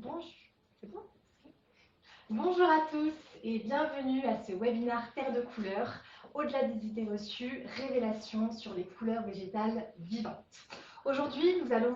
Bonjour. C'est bon. Bonjour à tous et bienvenue à ce webinaire Terre de couleurs, au-delà des idées reçues, révélations sur les couleurs végétales vivantes. Aujourd'hui, nous allons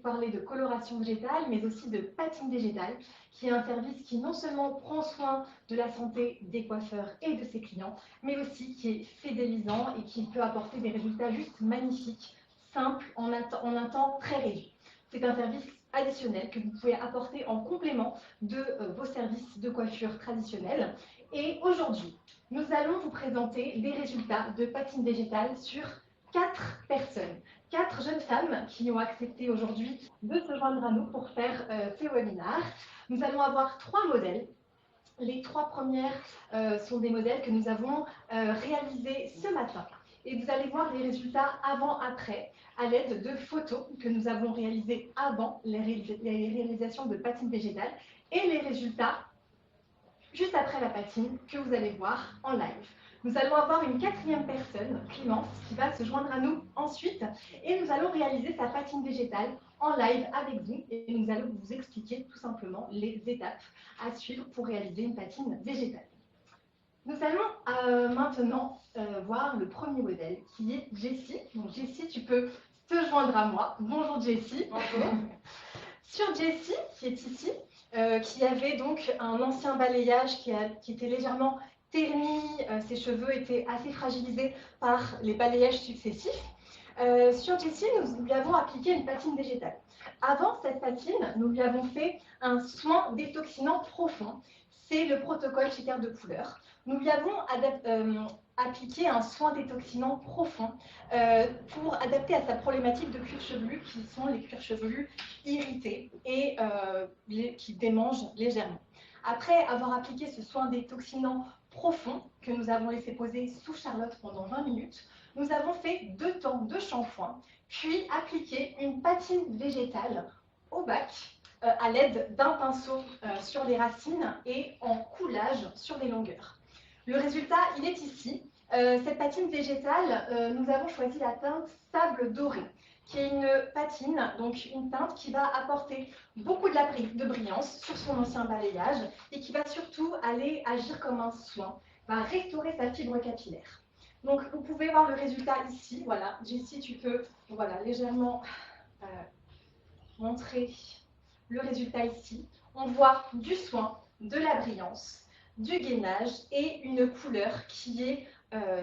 parler de coloration végétale, mais aussi de patine végétale, qui est un service qui non seulement prend soin de la santé des coiffeurs et de ses clients, mais aussi qui est fidélisant et qui peut apporter des résultats juste magnifiques, simples, en un temps très réduit. C'est un service additionnel que vous pouvez apporter en complément de vos services de coiffure traditionnels. Et aujourd'hui, nous allons vous présenter des résultats de patine végétale sur 4 personnes, 4 jeunes femmes qui ont accepté aujourd'hui de se joindre à nous pour faire ces webinaires. Nous allons avoir 3 modèles. Les 3 premières sont des modèles que nous avons réalisés ce matin. Et vous allez voir les résultats avant-après à l'aide de photos que nous avons réalisées avant les réalisations de patine végétale et les résultats juste après la patine que vous allez voir en live. Nous allons avoir une 4e personne, Clémence, qui va se joindre à nous ensuite et nous allons réaliser sa patine végétale en live avec vous et nous allons vous expliquer tout simplement les étapes à suivre pour réaliser une patine végétale. Nous allons maintenant voir le premier modèle qui est Jessie. Donc Jessie, tu peux te joindre à moi. Bonjour Jessie. Bonjour. Sur Jessie, qui est ici, qui avait donc un ancien balayage qui était légèrement terni, ses cheveux étaient assez fragilisés par les balayages successifs. Sur Jessie, nous lui avons appliqué une patine végétale. Avant cette patine, nous lui avons fait un soin détoxinant profond. C'est le protocole chez Terre de couleurs. Nous lui avons appliqué un soin détoxinant profond pour adapter à sa problématique de cuir chevelu, qui sont les cuirs chevelus irrités et qui démangent légèrement. Après avoir appliqué ce soin détoxinant profond que nous avons laissé poser sous Charlotte pendant 20 minutes, nous avons fait 2 temps de shampoing, puis appliqué une patine végétale au bac à l'aide d'un pinceau sur les racines et en coulage sur les longueurs. Le résultat, il est ici. Cette patine végétale, nous avons choisi la teinte sable doré, qui est une patine, donc une teinte qui va apporter beaucoup de brillance sur son ancien balayage et qui va surtout aller agir comme un soin, va restaurer sa fibre capillaire. Donc vous pouvez voir le résultat ici, voilà. Jessie, tu peux légèrement montrer le résultat ici. On voit du soin, de la brillance, du gainage et une couleur qui est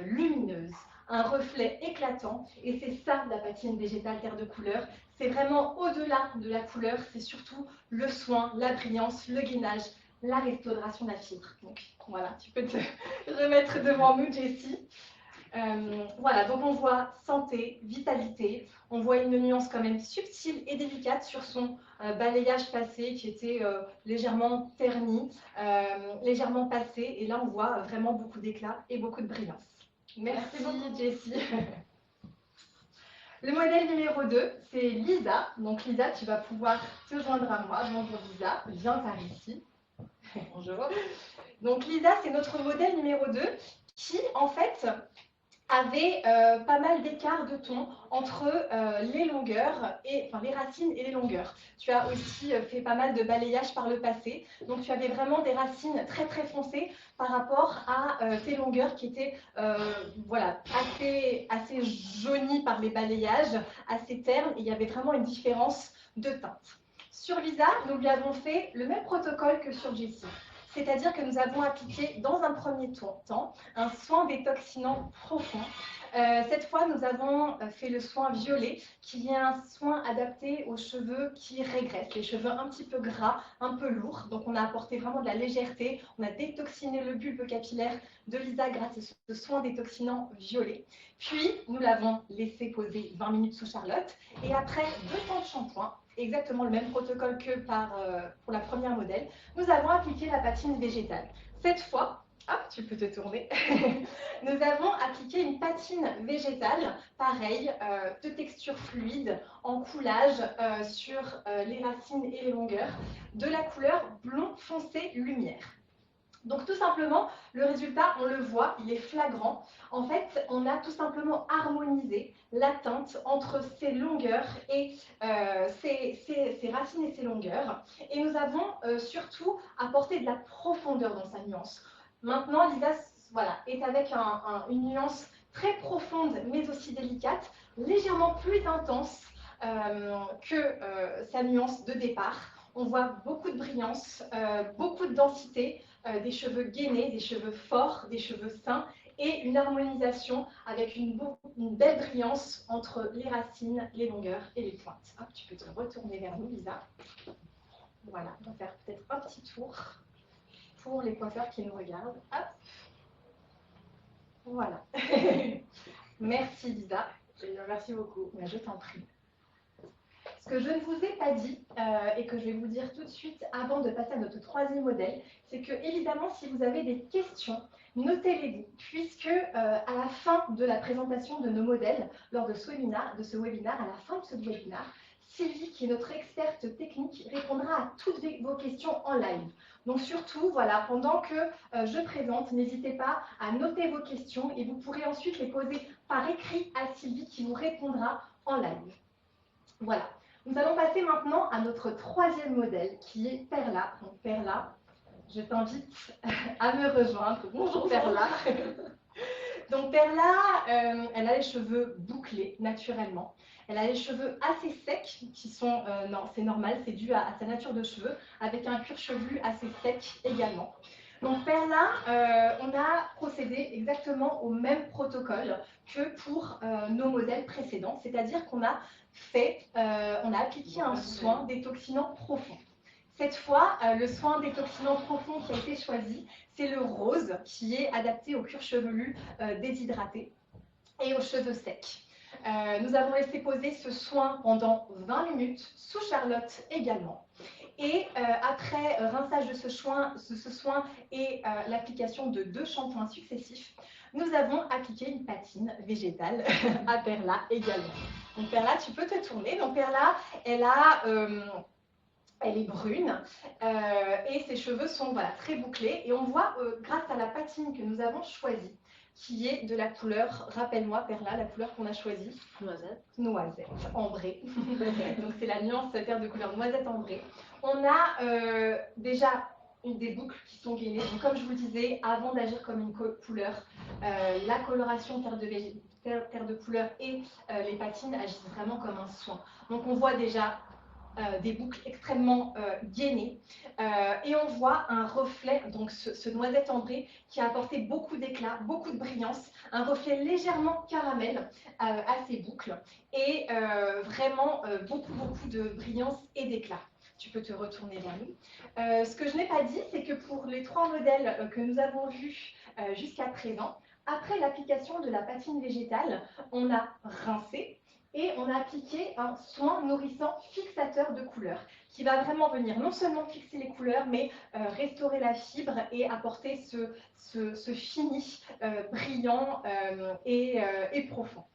lumineuse, un reflet éclatant, et c'est ça la patine végétale Terre de couleurs. C'est vraiment au-delà de la couleur, c'est surtout le soin, la brillance, le gainage, la restauration de la fibre. Donc voilà, tu peux te remettre devant nous, Jessie. Voilà, donc on voit santé, vitalité, on voit une nuance quand même subtile et délicate sur son balayage passé qui était légèrement terni, légèrement passé, et là on voit vraiment beaucoup d'éclat et beaucoup de brillance. Merci Jessie. Le modèle numéro 2, c'est Lisa. Donc Lisa, tu vas pouvoir te joindre à moi. Bonjour Lisa, viens par ici. Bonjour. Donc Lisa, c'est notre modèle numéro 2 qui en fait avait pas mal d'écart de ton entre les longueurs, les racines et les longueurs. Tu as aussi fait pas mal de balayage par le passé, donc tu avais vraiment des racines très très foncées par rapport à tes longueurs qui étaient assez jaunies par les balayages, assez ternes, et il y avait vraiment une différence de teinte. Sur Lisa, nous lui avons fait le même protocole que sur Jessie. C'est-à-dire que nous avons appliqué dans un premier temps un soin détoxinant profond. Cette fois, nous avons fait le soin violet, qui est un soin adapté aux cheveux qui régressent, les cheveux un petit peu gras, un peu lourds. Donc on a apporté vraiment de la légèreté, on a détoxiné le bulbe capillaire de Lisa grâce à ce soin détoxinant violet. Puis, nous l'avons laissé poser 20 minutes sous Charlotte, et après 2 temps de shampoing, exactement le même protocole que pour la première modèle, nous avons appliqué la patine végétale. Cette fois, hop, tu peux te tourner, nous avons appliqué une patine végétale, pareil, de texture fluide, en coulage sur les racines et les longueurs, de la couleur blond foncé lumière. Donc tout simplement, le résultat, on le voit, il est flagrant. En fait, on a tout simplement harmonisé la teinte entre ces longueurs et ces racines et ces longueurs. Et nous avons surtout apporté de la profondeur dans sa nuance. Maintenant, Lisa voilà, est avec une nuance très profonde, mais aussi délicate, légèrement plus intense que sa nuance de départ. On voit beaucoup de brillance, beaucoup de densité, des cheveux gainés, des cheveux forts, des cheveux fins et une harmonisation avec une belle brillance entre les racines, les longueurs et les pointes. Hop, tu peux te retourner vers nous, Lisa. Voilà, on va faire peut-être un petit tour pour les coiffeurs qui nous regardent. Hop. Voilà. Merci, Lisa. Merci beaucoup. Mais je t'en prie. Ce que je ne vous ai pas dit et que je vais vous dire tout de suite avant de passer à notre troisième modèle, c'est que évidemment, si vous avez des questions, notez-les-vous, puisque à la fin de la présentation de nos modèles, lors de ce webinaire, à la fin de ce webinaire, Sylvie, qui est notre experte technique, répondra à toutes vos questions en live. Donc surtout, voilà, pendant que je présente, n'hésitez pas à noter vos questions et vous pourrez ensuite les poser par écrit à Sylvie qui vous répondra en live. Voilà. Nous allons passer maintenant à notre troisième modèle qui est Perla. Donc Perla, je t'invite à me rejoindre. Bonjour Perla. Donc Perla, elle a les cheveux bouclés naturellement. Elle a les cheveux assez secs qui sont, non, c'est normal, c'est dû à sa nature de cheveux, avec un cuir chevelu assez sec également. Donc Perla, on a procédé exactement au même protocole que pour nos modèles précédents, c'est-à-dire qu'on a on a appliqué un soin détoxinant profond. Cette fois, le soin détoxinant profond qui a été choisi, c'est le rose, qui est adapté au cuir chevelu déshydraté et aux cheveux secs. Nous avons laissé poser ce soin pendant 20 minutes, sous Charlotte également. Et après rinçage de ce soin et l'application de 2 shampoings successifs, nous avons appliqué une patine végétale à Perla également. Donc Perla, tu peux te tourner. Donc Perla, elle est brune et ses cheveux sont voilà, très bouclés. Et on voit, grâce à la patine que nous avons choisie, qui est de la couleur, rappelle-moi Perla, la couleur qu'on a choisie. Noisette. Noisette, ambrée. Donc c'est la nuance terre de couleur noisette ambrée. On a déjà des boucles qui sont gainées. Donc comme je vous le disais, avant d'agir comme une couleur, la coloration terre de couleur et les patines agissent vraiment comme un soin. Donc on voit déjà des boucles extrêmement gainées et on voit un reflet, donc ce noisette ambré qui a apporté beaucoup d'éclat, beaucoup de brillance, un reflet légèrement caramel à ces boucles et vraiment beaucoup de brillance et d'éclat. Tu peux te retourner vers nous. Ce que je n'ai pas dit, c'est que pour les 3 modèles que nous avons vus jusqu'à présent, après l'application de la patine végétale, on a rincé et on a appliqué un soin nourrissant fixateur de couleurs qui va vraiment venir non seulement fixer les couleurs, mais restaurer la fibre et apporter ce fini brillant et profond.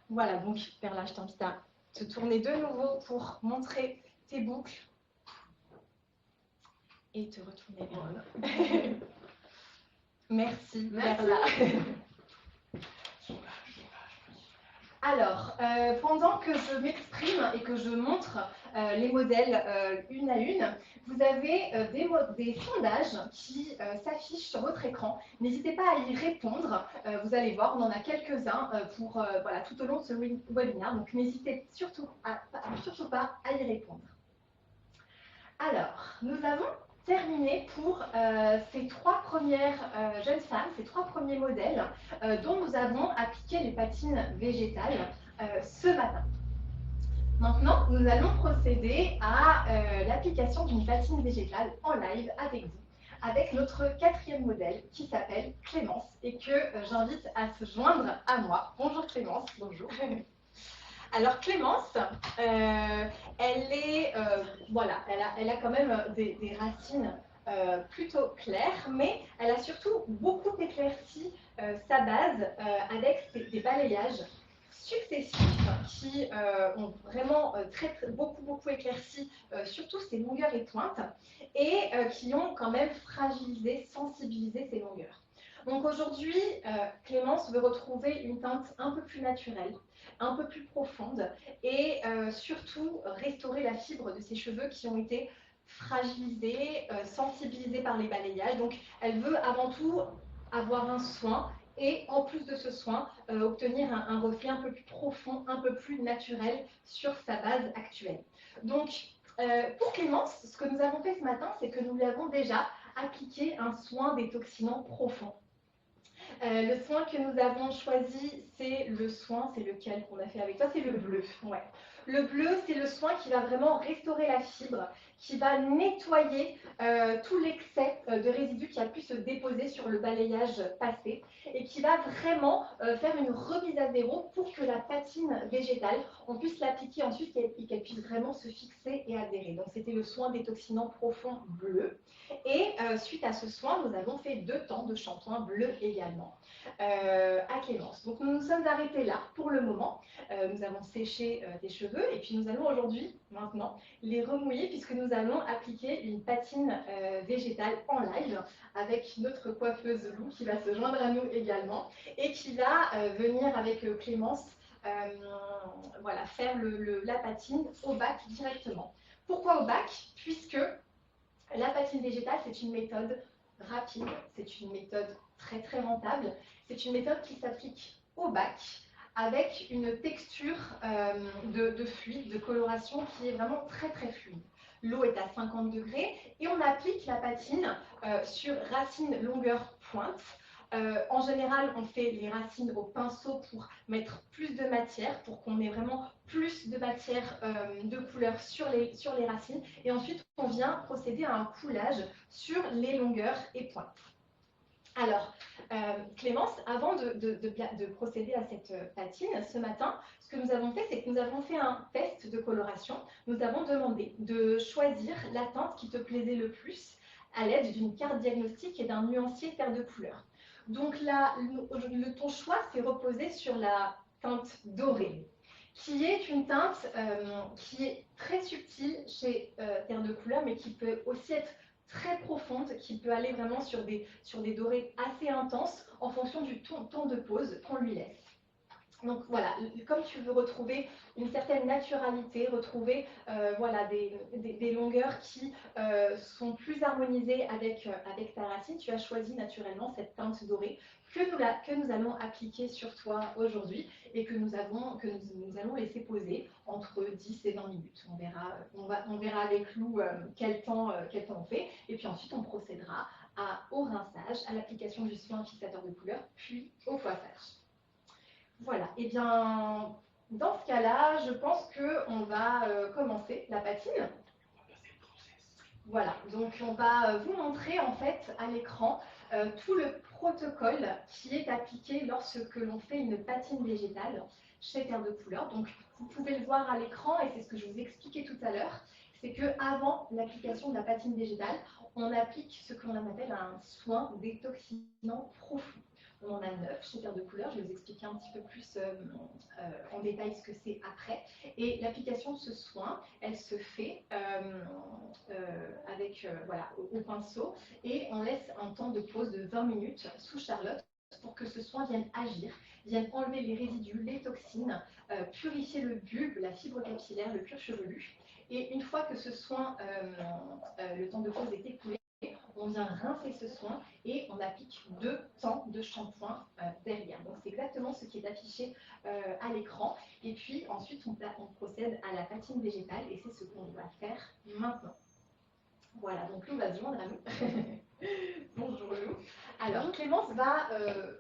Voilà, donc Perla, je t'invite à te tourner de nouveau pour montrer tes boucles et te retourner vers nous. Merci, Perla. Alors, pendant que je m'exprime et que je montre les modèles une à une, vous avez des sondages qui s'affichent sur votre écran. N'hésitez pas à y répondre. Vous allez voir, on en a quelques-uns voilà, tout au long de ce webinaire. Donc, n'hésitez surtout pas à y répondre. Alors, nous avons terminé pour ces 3 premières jeunes femmes, ces 3 premiers modèles dont nous avons appliqué les patines végétales ce matin. Maintenant, nous allons procéder à l'application d'une patine végétale en live avec vous, avec notre 4e modèle qui s'appelle Clémence et que j'invite à se joindre à moi. Bonjour Clémence. Bonjour. Alors Clémence, voilà, elle a quand même des racines plutôt claires, mais elle a surtout beaucoup éclairci sa base avec des balayages successifs qui ont vraiment beaucoup éclairci surtout ces longueurs et pointes et qui ont quand même fragilisé, sensibilisé ces longueurs. Donc aujourd'hui, Clémence veut retrouver une teinte un peu plus naturelle, un peu plus profonde et surtout restaurer la fibre de ses cheveux qui ont été fragilisés, sensibilisés par les balayages. Donc elle veut avant tout avoir un soin et en plus de ce soin, obtenir un reflet un peu plus profond, un peu plus naturel sur sa base actuelle. Donc, pour Clémence, ce que nous avons fait ce matin, c'est que nous lui avons déjà appliqué un soin détoxinant profond. Le soin que nous avons choisi, c'est le soin, c'est lequel qu'on a fait avec toi? C'est le bleu. Ouais. Le bleu, c'est le soin qui va vraiment restaurer la fibre, qui va nettoyer tout l'excès de résidus qui a pu se déposer sur le balayage passé et qui va vraiment faire une remise à zéro pour que la patine végétale, on puisse l'appliquer ensuite et qu'elle puisse vraiment se fixer et adhérer. Donc c'était le soin détoxinant profond bleu. Et suite à ce soin, nous avons fait 2 temps de shampoing bleu également à Clémence. Donc nous nous sommes arrêtés là pour le moment. Nous avons séché tes cheveux et puis nous allons aujourd'hui, maintenant, les remouiller puisque nous allons appliquer une patine végétale en live avec notre coiffeuse Lou qui va se joindre à nous également et qui va venir avec Clémence voilà, faire la patine au bac directement. Pourquoi au bac? Puisque la patine végétale, c'est une méthode rapide, c'est une méthode très rentable, c'est une méthode qui s'applique au bac avec une texture de fluide, de coloration qui est vraiment très fluide. L'eau est à 50 degrés et on applique la patine sur racines longueur pointe. En général, on fait les racines au pinceau pour mettre plus de matière, pour qu'on ait vraiment plus de matière de couleur sur les racines. Et ensuite, on vient procéder à un coulage sur les longueurs et pointes. Alors, Clémence, avant de procéder à cette patine, ce matin, ce que nous avons fait, c'est que nous avons fait un test de coloration. Nous avons demandé de choisir la teinte qui te plaisait le plus à l'aide d'une carte diagnostique et d'un nuancier terre de couleur. Donc là, ton choix s'est reposé sur la teinte dorée, qui est une teinte qui est très subtile chez terre de couleur, mais qui peut aussi être très profonde, qui peut aller vraiment sur des dorés assez intenses en fonction du temps de pose qu'on lui laisse. Donc voilà, comme tu veux retrouver une certaine naturalité, retrouver voilà, des longueurs qui sont plus harmonisées avec ta racine, tu as choisi naturellement cette teinte dorée que nous allons appliquer sur toi aujourd'hui et que nous allons laisser poser entre 10 et 20 minutes. On verra avec Lou quel temps on fait et puis ensuite on procédera au rinçage, à l'application du soin fixateur de couleur, puis au coiffage. Voilà, et bien dans ce cas-là, je pense qu'on va commencer la patine. Voilà, donc on va vous montrer en fait à l'écran tout le protocole qui est appliqué lorsque l'on fait une patine végétale chez Terre de Couleur. Donc vous pouvez le voir à l'écran et c'est ce que je vous expliquais tout à l'heure, c'est qu'avant l'application de la patine végétale, on applique ce que l'on appelle un soin détoxinant profond. On en a 9 chez Terre de Couleur, je vais vous expliquer un petit peu plus en détail ce que c'est après. Et l'application de ce soin, elle se fait avec, voilà, au pinceau et on laisse un temps de pause de 20 minutes sous Charlotte pour que ce soin vienne agir, vienne enlever les résidus, les toxines, purifier le bulbe, la fibre capillaire, le cuir chevelu. Et une fois que ce soin, le temps de pause est écoulé, on vient rincer ce soin et on applique 2 temps de shampoing derrière. Donc c'est exactement ce qui est affiché à l'écran. Et puis ensuite on procède à la patine végétale et c'est ce qu'on va faire maintenant. Voilà, donc Lou va se joindre à nous. Bonjour Lou. Alors Clémence va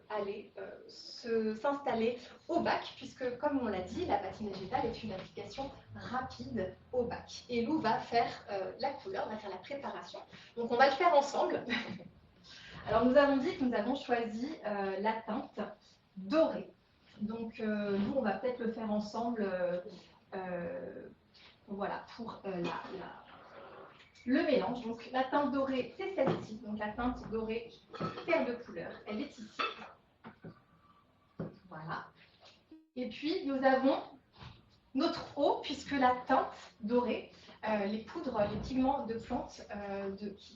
aller s'installer au bac, puisque comme on l'a dit, la patine végétale est une application rapide au bac. Et Lou va faire la couleur, va faire la préparation. Donc on va le faire ensemble. Alors nous avons dit que nous avons choisi la teinte dorée. Donc nous, on va peut-être le faire ensemble voilà, pour le mélange. Donc la teinte dorée, c'est celle-ci. Donc la teinte dorée terre de couleur, elle est ici. Voilà. Et puis, nous avons notre eau, puisque la teinte dorée, les poudres, les pigments de plantes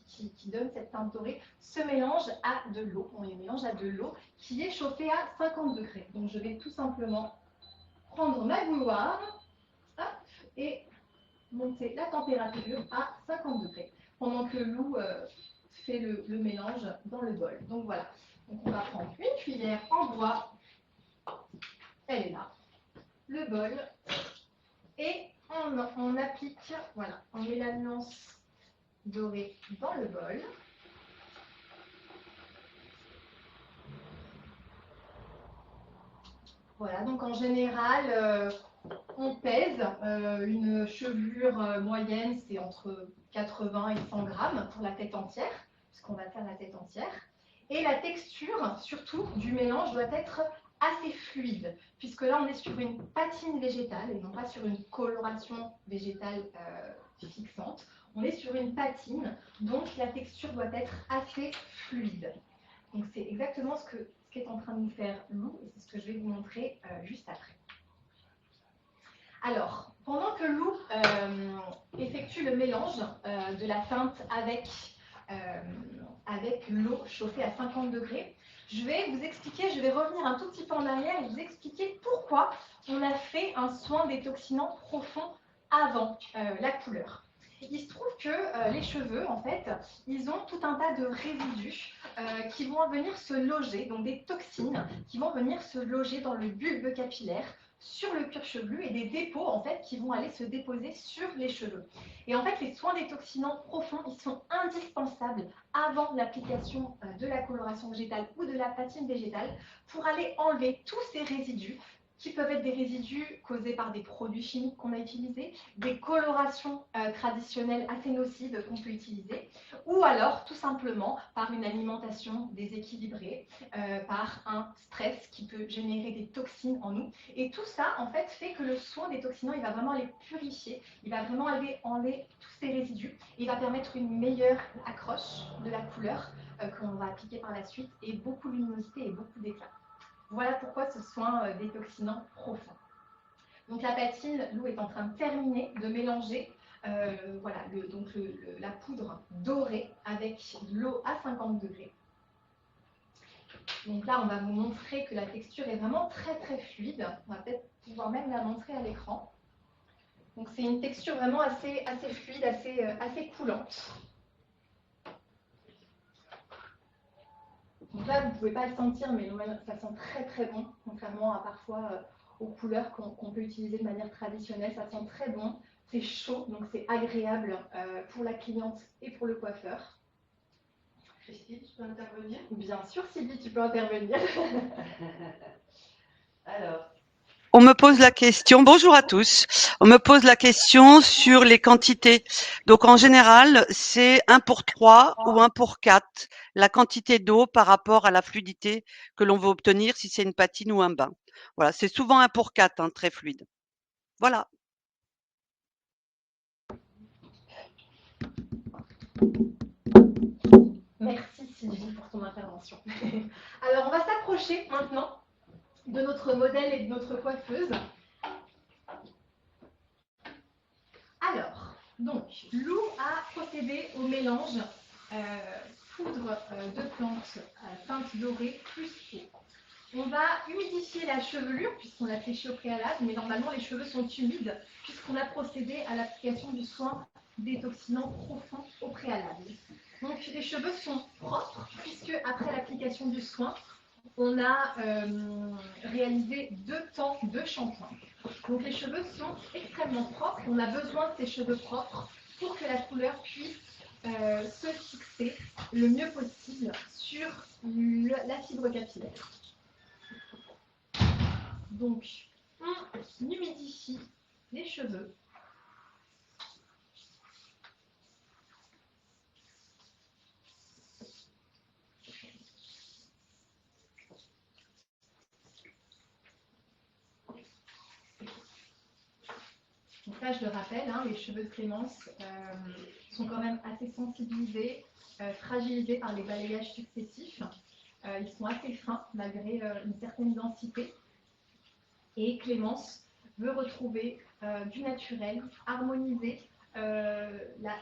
qui donnent cette teinte dorée, se mélangent à de l'eau. On les mélange à de l'eau qui est chauffée à 50 degrés. Donc, je vais tout simplement prendre ma bouilloire et monter la température à 50 degrés pendant que Lou fait le mélange dans le bol. Donc voilà, donc on va prendre une cuillère en bois, elle est là, le bol, et on applique, voilà, on met la nuance dorée dans le bol. Voilà, donc en général, on pèse une chevelure moyenne, c'est entre 80 et 100 grammes pour la tête entière, puisqu'on va faire la tête entière. Et la texture, surtout, du mélange doit être assez fluide, puisque là, on est sur une patine végétale et non pas sur une coloration végétale fixante. On est sur une patine, donc la texture doit être assez fluide. Donc c'est exactement ce qu'est en train de nous faire Lou, et c'est ce que je vais vous montrer juste après. Alors, pendant que Lou effectue le mélange de la teinte avec l'eau chauffée à 50 degrés, je vais vous expliquer, je vais revenir un tout petit peu en arrière et vous expliquer pourquoi on a fait un soin détoxinant profond avant la couleur. Il se trouve que les cheveux, en fait, ils ont tout un tas de résidus qui vont venir se loger, donc des toxines qui vont venir se loger dans le bulbe capillaire, sur le cuir chevelu, et des dépôts en fait qui vont aller se déposer sur les cheveux. Et en fait, les soins détoxinants profonds, ils sont indispensables avant l'application de la coloration végétale ou de la patine végétale pour aller enlever tous ces résidus qui peuvent être des résidus causés par des produits chimiques qu'on a utilisés, des colorations traditionnelles assez nocives qu'on peut utiliser, ou alors tout simplement par une alimentation déséquilibrée, par un stress qui peut générer des toxines en nous. Et tout ça, en fait, fait que le soin détoxinant, il va vraiment les purifier, il va vraiment aller enlever tous ces résidus, et il va permettre une meilleure accroche de la couleur qu'on va appliquer par la suite, et beaucoup de luminosité et beaucoup d'éclat. Voilà pourquoi ce soin détoxinant profond. Donc la patine, Lou est en train de terminer de mélanger voilà, la poudre dorée avec l'eau à 50 degrés. Donc là, on va vous montrer que la texture est vraiment très très fluide. On va peut-être pouvoir même la montrer à l'écran. Donc c'est une texture vraiment assez fluide, assez coulante. Donc là, vous ne pouvez pas le sentir, mais ça sent très très bon, contrairement à parfois aux couleurs qu'on peut utiliser de manière traditionnelle. Ça sent très bon, c'est chaud, donc c'est agréable pour la cliente et pour le coiffeur. Christine, tu peux intervenir? Bien sûr, Sylvie, tu peux intervenir. Alors, on me pose la question, bonjour à tous, on me pose la question sur les quantités. Donc en général, c'est 1 pour 3 ou 1 pour 4, la quantité d'eau par rapport à la fluidité que l'on veut obtenir si c'est une patine ou un bain. Voilà, c'est souvent 1 pour 4, hein, très fluide. Voilà. Merci Sylvie pour ton intervention. Alors on va s'approcher maintenant de notre modèle et de notre coiffeuse. Alors, donc, Lou a procédé au mélange poudre de plantes teinte dorée plus eau. On va humidifier la chevelure puisqu'on l'a séché au préalable, mais normalement les cheveux sont humides puisqu'on a procédé à l'application du soin détoxinant profond au préalable. Donc les cheveux sont propres puisque après l'application du soin, on a réalisé 2 temps de shampoing. Donc les cheveux sont extrêmement propres. On a besoin de ces cheveux propres pour que la couleur puisse se fixer le mieux possible sur la fibre capillaire. Donc on humidifie les cheveux. Donc là, je le rappelle, hein, les cheveux de Clémence sont quand même assez sensibilisés, fragilisés par les balayages successifs. Ils sont assez fins malgré une certaine densité. Et Clémence veut retrouver du naturel, harmoniser la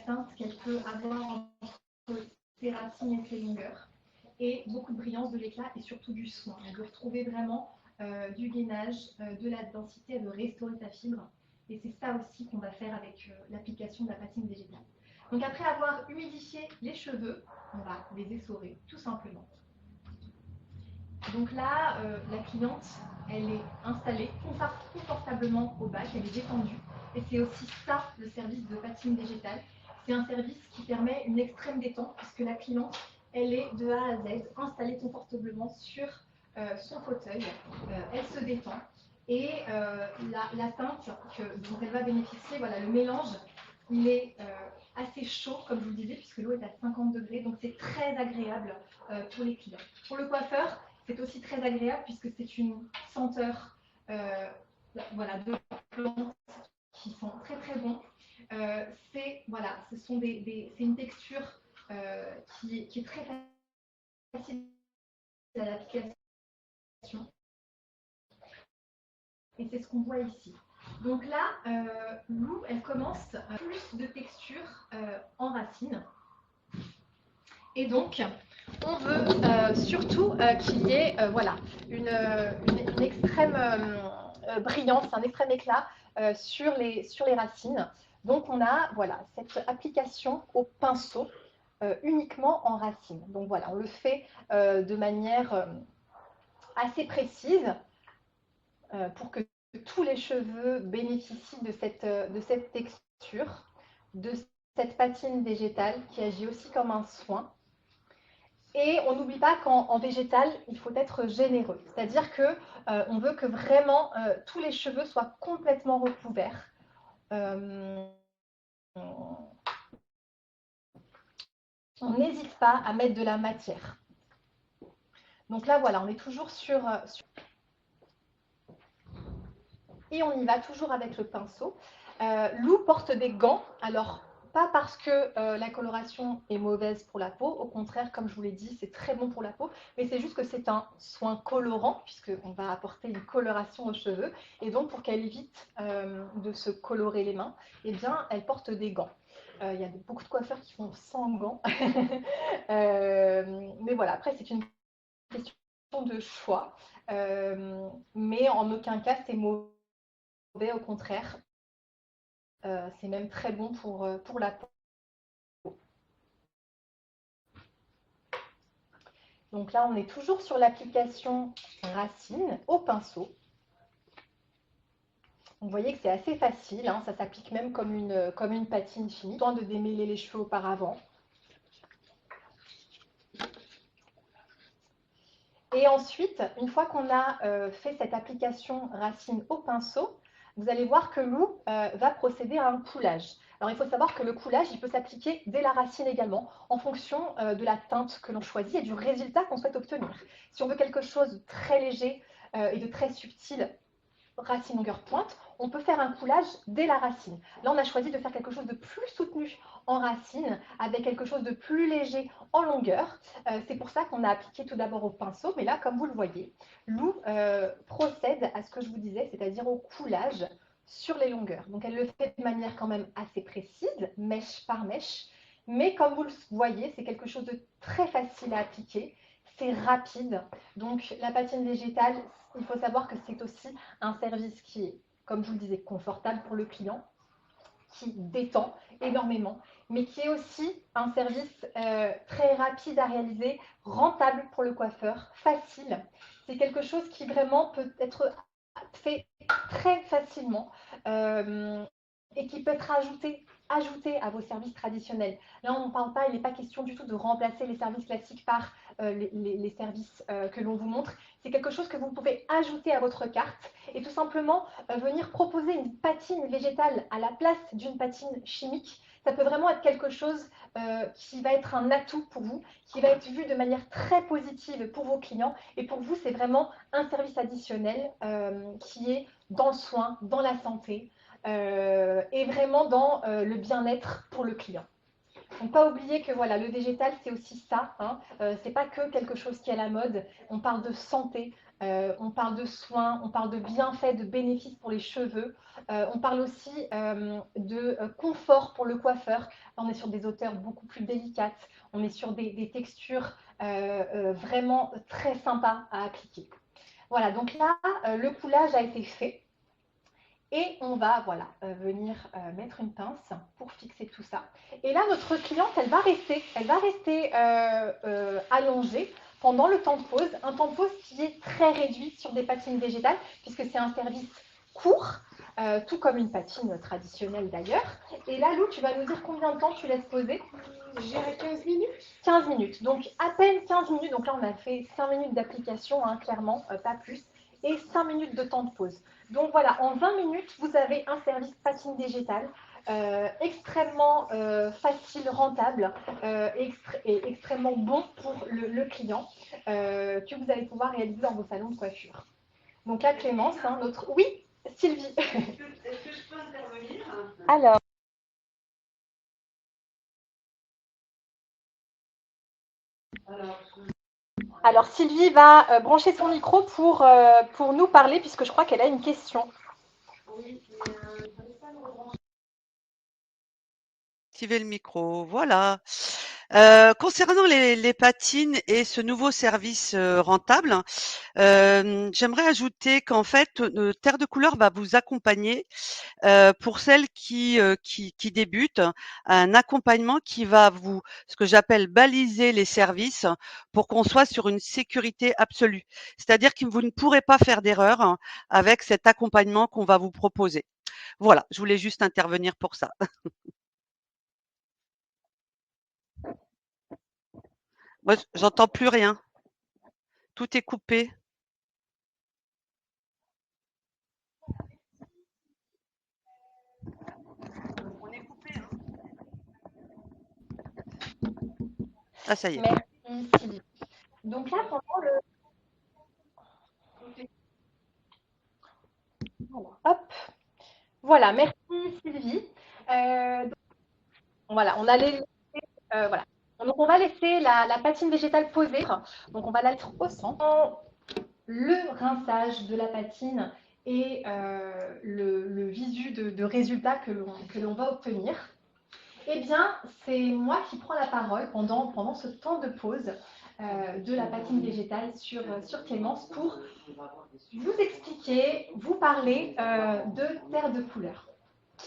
teinte qu'elle peut avoir entre ses racines et ses longueurs, et beaucoup de brillance, de l'éclat et surtout du soin. Elle veut retrouver vraiment du gainage, de la densité, elle veut restaurer sa fibre, et c'est ça aussi qu'on va faire avec l'application de la patine végétale. Donc après avoir humidifié les cheveux, on va les essorer tout simplement. Donc là, la cliente, elle est installée confortablement au bac, elle est détendue. Et c'est aussi ça, le service de patine végétale. C'est un service qui permet une extrême détente, puisque la cliente, elle est de A à Z installée confortablement sur son fauteuil. Elle se détend. Et la teinte dont elle va bénéficier, voilà, le mélange, il est assez chaud, comme je vous le disais, puisque l'eau est à 50 degrés. Donc c'est très agréable pour les clients. Pour le coiffeur, c'est aussi très agréable puisque c'est une senteur voilà, de plantes qui sont très très bons. C'est voilà, c'est une texture qui est très facile à l'application. Et c'est ce qu'on voit ici. Donc là, Lou, elle commence plus de texture en racine. Et donc, on veut surtout qu'il y ait voilà, une extrême brillance, un extrême éclat sur les racines. Donc, on a voilà, cette application au pinceau uniquement en racine. Donc, voilà, on le fait de manière assez précise pour que tous les cheveux bénéficient de cette texture, de cette patine végétale qui agit aussi comme un soin. Et on n'oublie pas qu'en végétal, il faut être généreux. C'est-à-dire qu'on veut que vraiment tous les cheveux soient complètement recouverts. On n'hésite pas à mettre de la matière. Donc là, voilà, on est toujours sur... Et on y va toujours avec le pinceau. Lou porte des gants. Alors, pas parce que la coloration est mauvaise pour la peau, au contraire, comme je vous l'ai dit, c'est très bon pour la peau, mais c'est juste que c'est un soin colorant, puisqu'on va apporter une coloration aux cheveux, et donc pour qu'elle évite de se colorer les mains, eh bien, elle porte des gants. Il y a beaucoup de coiffeurs qui font sans gants, mais voilà, après c'est une question de choix, mais en aucun cas c'est mauvais, au contraire. C'est même très bon pour la peau. Donc là, on est toujours sur l'application racine au pinceau. Vous voyez que c'est assez facile, hein, ça s'applique même comme une patine finie. Pas besoin de démêler les cheveux auparavant. Et ensuite, une fois qu'on a fait cette application racine au pinceau, vous allez voir que Lou va procéder à un coulage. Alors, il faut savoir que le coulage, il peut s'appliquer dès la racine également, en fonction de la teinte que l'on choisit et du résultat qu'on souhaite obtenir. Si on veut quelque chose de très léger et de très subtil, racine longueur pointe, on peut faire un coulage dès la racine. Là, on a choisi de faire quelque chose de plus soutenu en racine, avec quelque chose de plus léger en longueur. C'est pour ça qu'on a appliqué tout d'abord au pinceau, mais là, comme vous le voyez, Lou procède à ce que je vous disais, c'est-à-dire au coulage sur les longueurs. Donc, elle le fait de manière quand même assez précise, mèche par mèche, mais comme vous le voyez, c'est quelque chose de très facile à appliquer, c'est rapide. Donc, la patine végétale, il faut savoir que c'est aussi un service qui est, comme je vous le disais, confortable pour le client, qui détend énormément, mais qui est aussi un service très rapide à réaliser, rentable pour le coiffeur, facile. C'est quelque chose qui vraiment peut être fait très facilement et qui peut être ajouté à vos services traditionnels. Là, on ne parle pas, il n'est pas question du tout de remplacer les services classiques par les services que l'on vous montre. C'est quelque chose que vous pouvez ajouter à votre carte et tout simplement venir proposer une patine végétale à la place d'une patine chimique. Ça peut vraiment être quelque chose qui va être un atout pour vous, qui va être vu de manière très positive pour vos clients. Et pour vous, c'est vraiment un service additionnel qui est dans le soin, dans la santé et vraiment dans le bien-être pour le client. Donc, pas oublier que voilà, le végétal, c'est aussi ça. Hein. C'est pas que quelque chose qui est à la mode. On parle de santé, on parle de soins, on parle de bienfaits, de bénéfices pour les cheveux. On parle aussi de confort pour le coiffeur. Là, on est sur des hauteurs beaucoup plus délicates. On est sur des textures vraiment très sympas à appliquer. Voilà, donc là, le coulage a été fait. Et on va voilà, venir mettre une pince pour fixer tout ça. Et là, notre cliente, elle va rester allongée pendant le temps de pause. Un temps de pause qui est très réduit sur des patines végétales, puisque c'est un service court, tout comme une patine traditionnelle d'ailleurs. Et là, Lou, tu vas nous dire combien de temps tu laisses poser? J'irai 15 minutes. 15 minutes, donc à peine 15 minutes. Donc là, on a fait 5 minutes d'application, hein, clairement, pas plus, et 5 minutes de temps de pause. Donc voilà, en 20 minutes, vous avez un service patine végétale extrêmement facile, rentable et extrêmement bon pour le client que vous allez pouvoir réaliser dans vos salons de coiffure. Donc là, Clémence, hein, notre... Oui, Sylvie. Est-ce que je peux intervenir? Alors. Alors, Sylvie va brancher son micro pour nous parler, puisque je crois qu'elle a une question. Oui, mais je n'arrive pas à me rebrancher. Activer le micro, voilà. Concernant les patines et ce nouveau service rentable, j'aimerais ajouter qu'en fait, Terre de Couleur va vous accompagner pour celles qui débutent, un accompagnement qui va vous, ce que j'appelle baliser les services pour qu'on soit sur une sécurité absolue. C'est-à-dire que vous ne pourrez pas faire d'erreur hein, avec cet accompagnement qu'on va vous proposer. Voilà, je voulais juste intervenir pour ça. Moi, j'entends plus rien. Tout est coupé. On est coupé, hein. Ah, ça y est. Merci, Sylvie. Donc là, pendant le... Hop. Voilà, merci, Sylvie. Donc, voilà, on allait... voilà. Donc, on va laisser la patine végétale poser. Donc, on va la mettre au centre. Le rinçage de la patine et le visu de résultat que l'on va obtenir. Eh bien, c'est moi qui prends la parole pendant ce temps de pause de la patine végétale sur Clémence pour vous expliquer, vous parler de Terre de Couleur.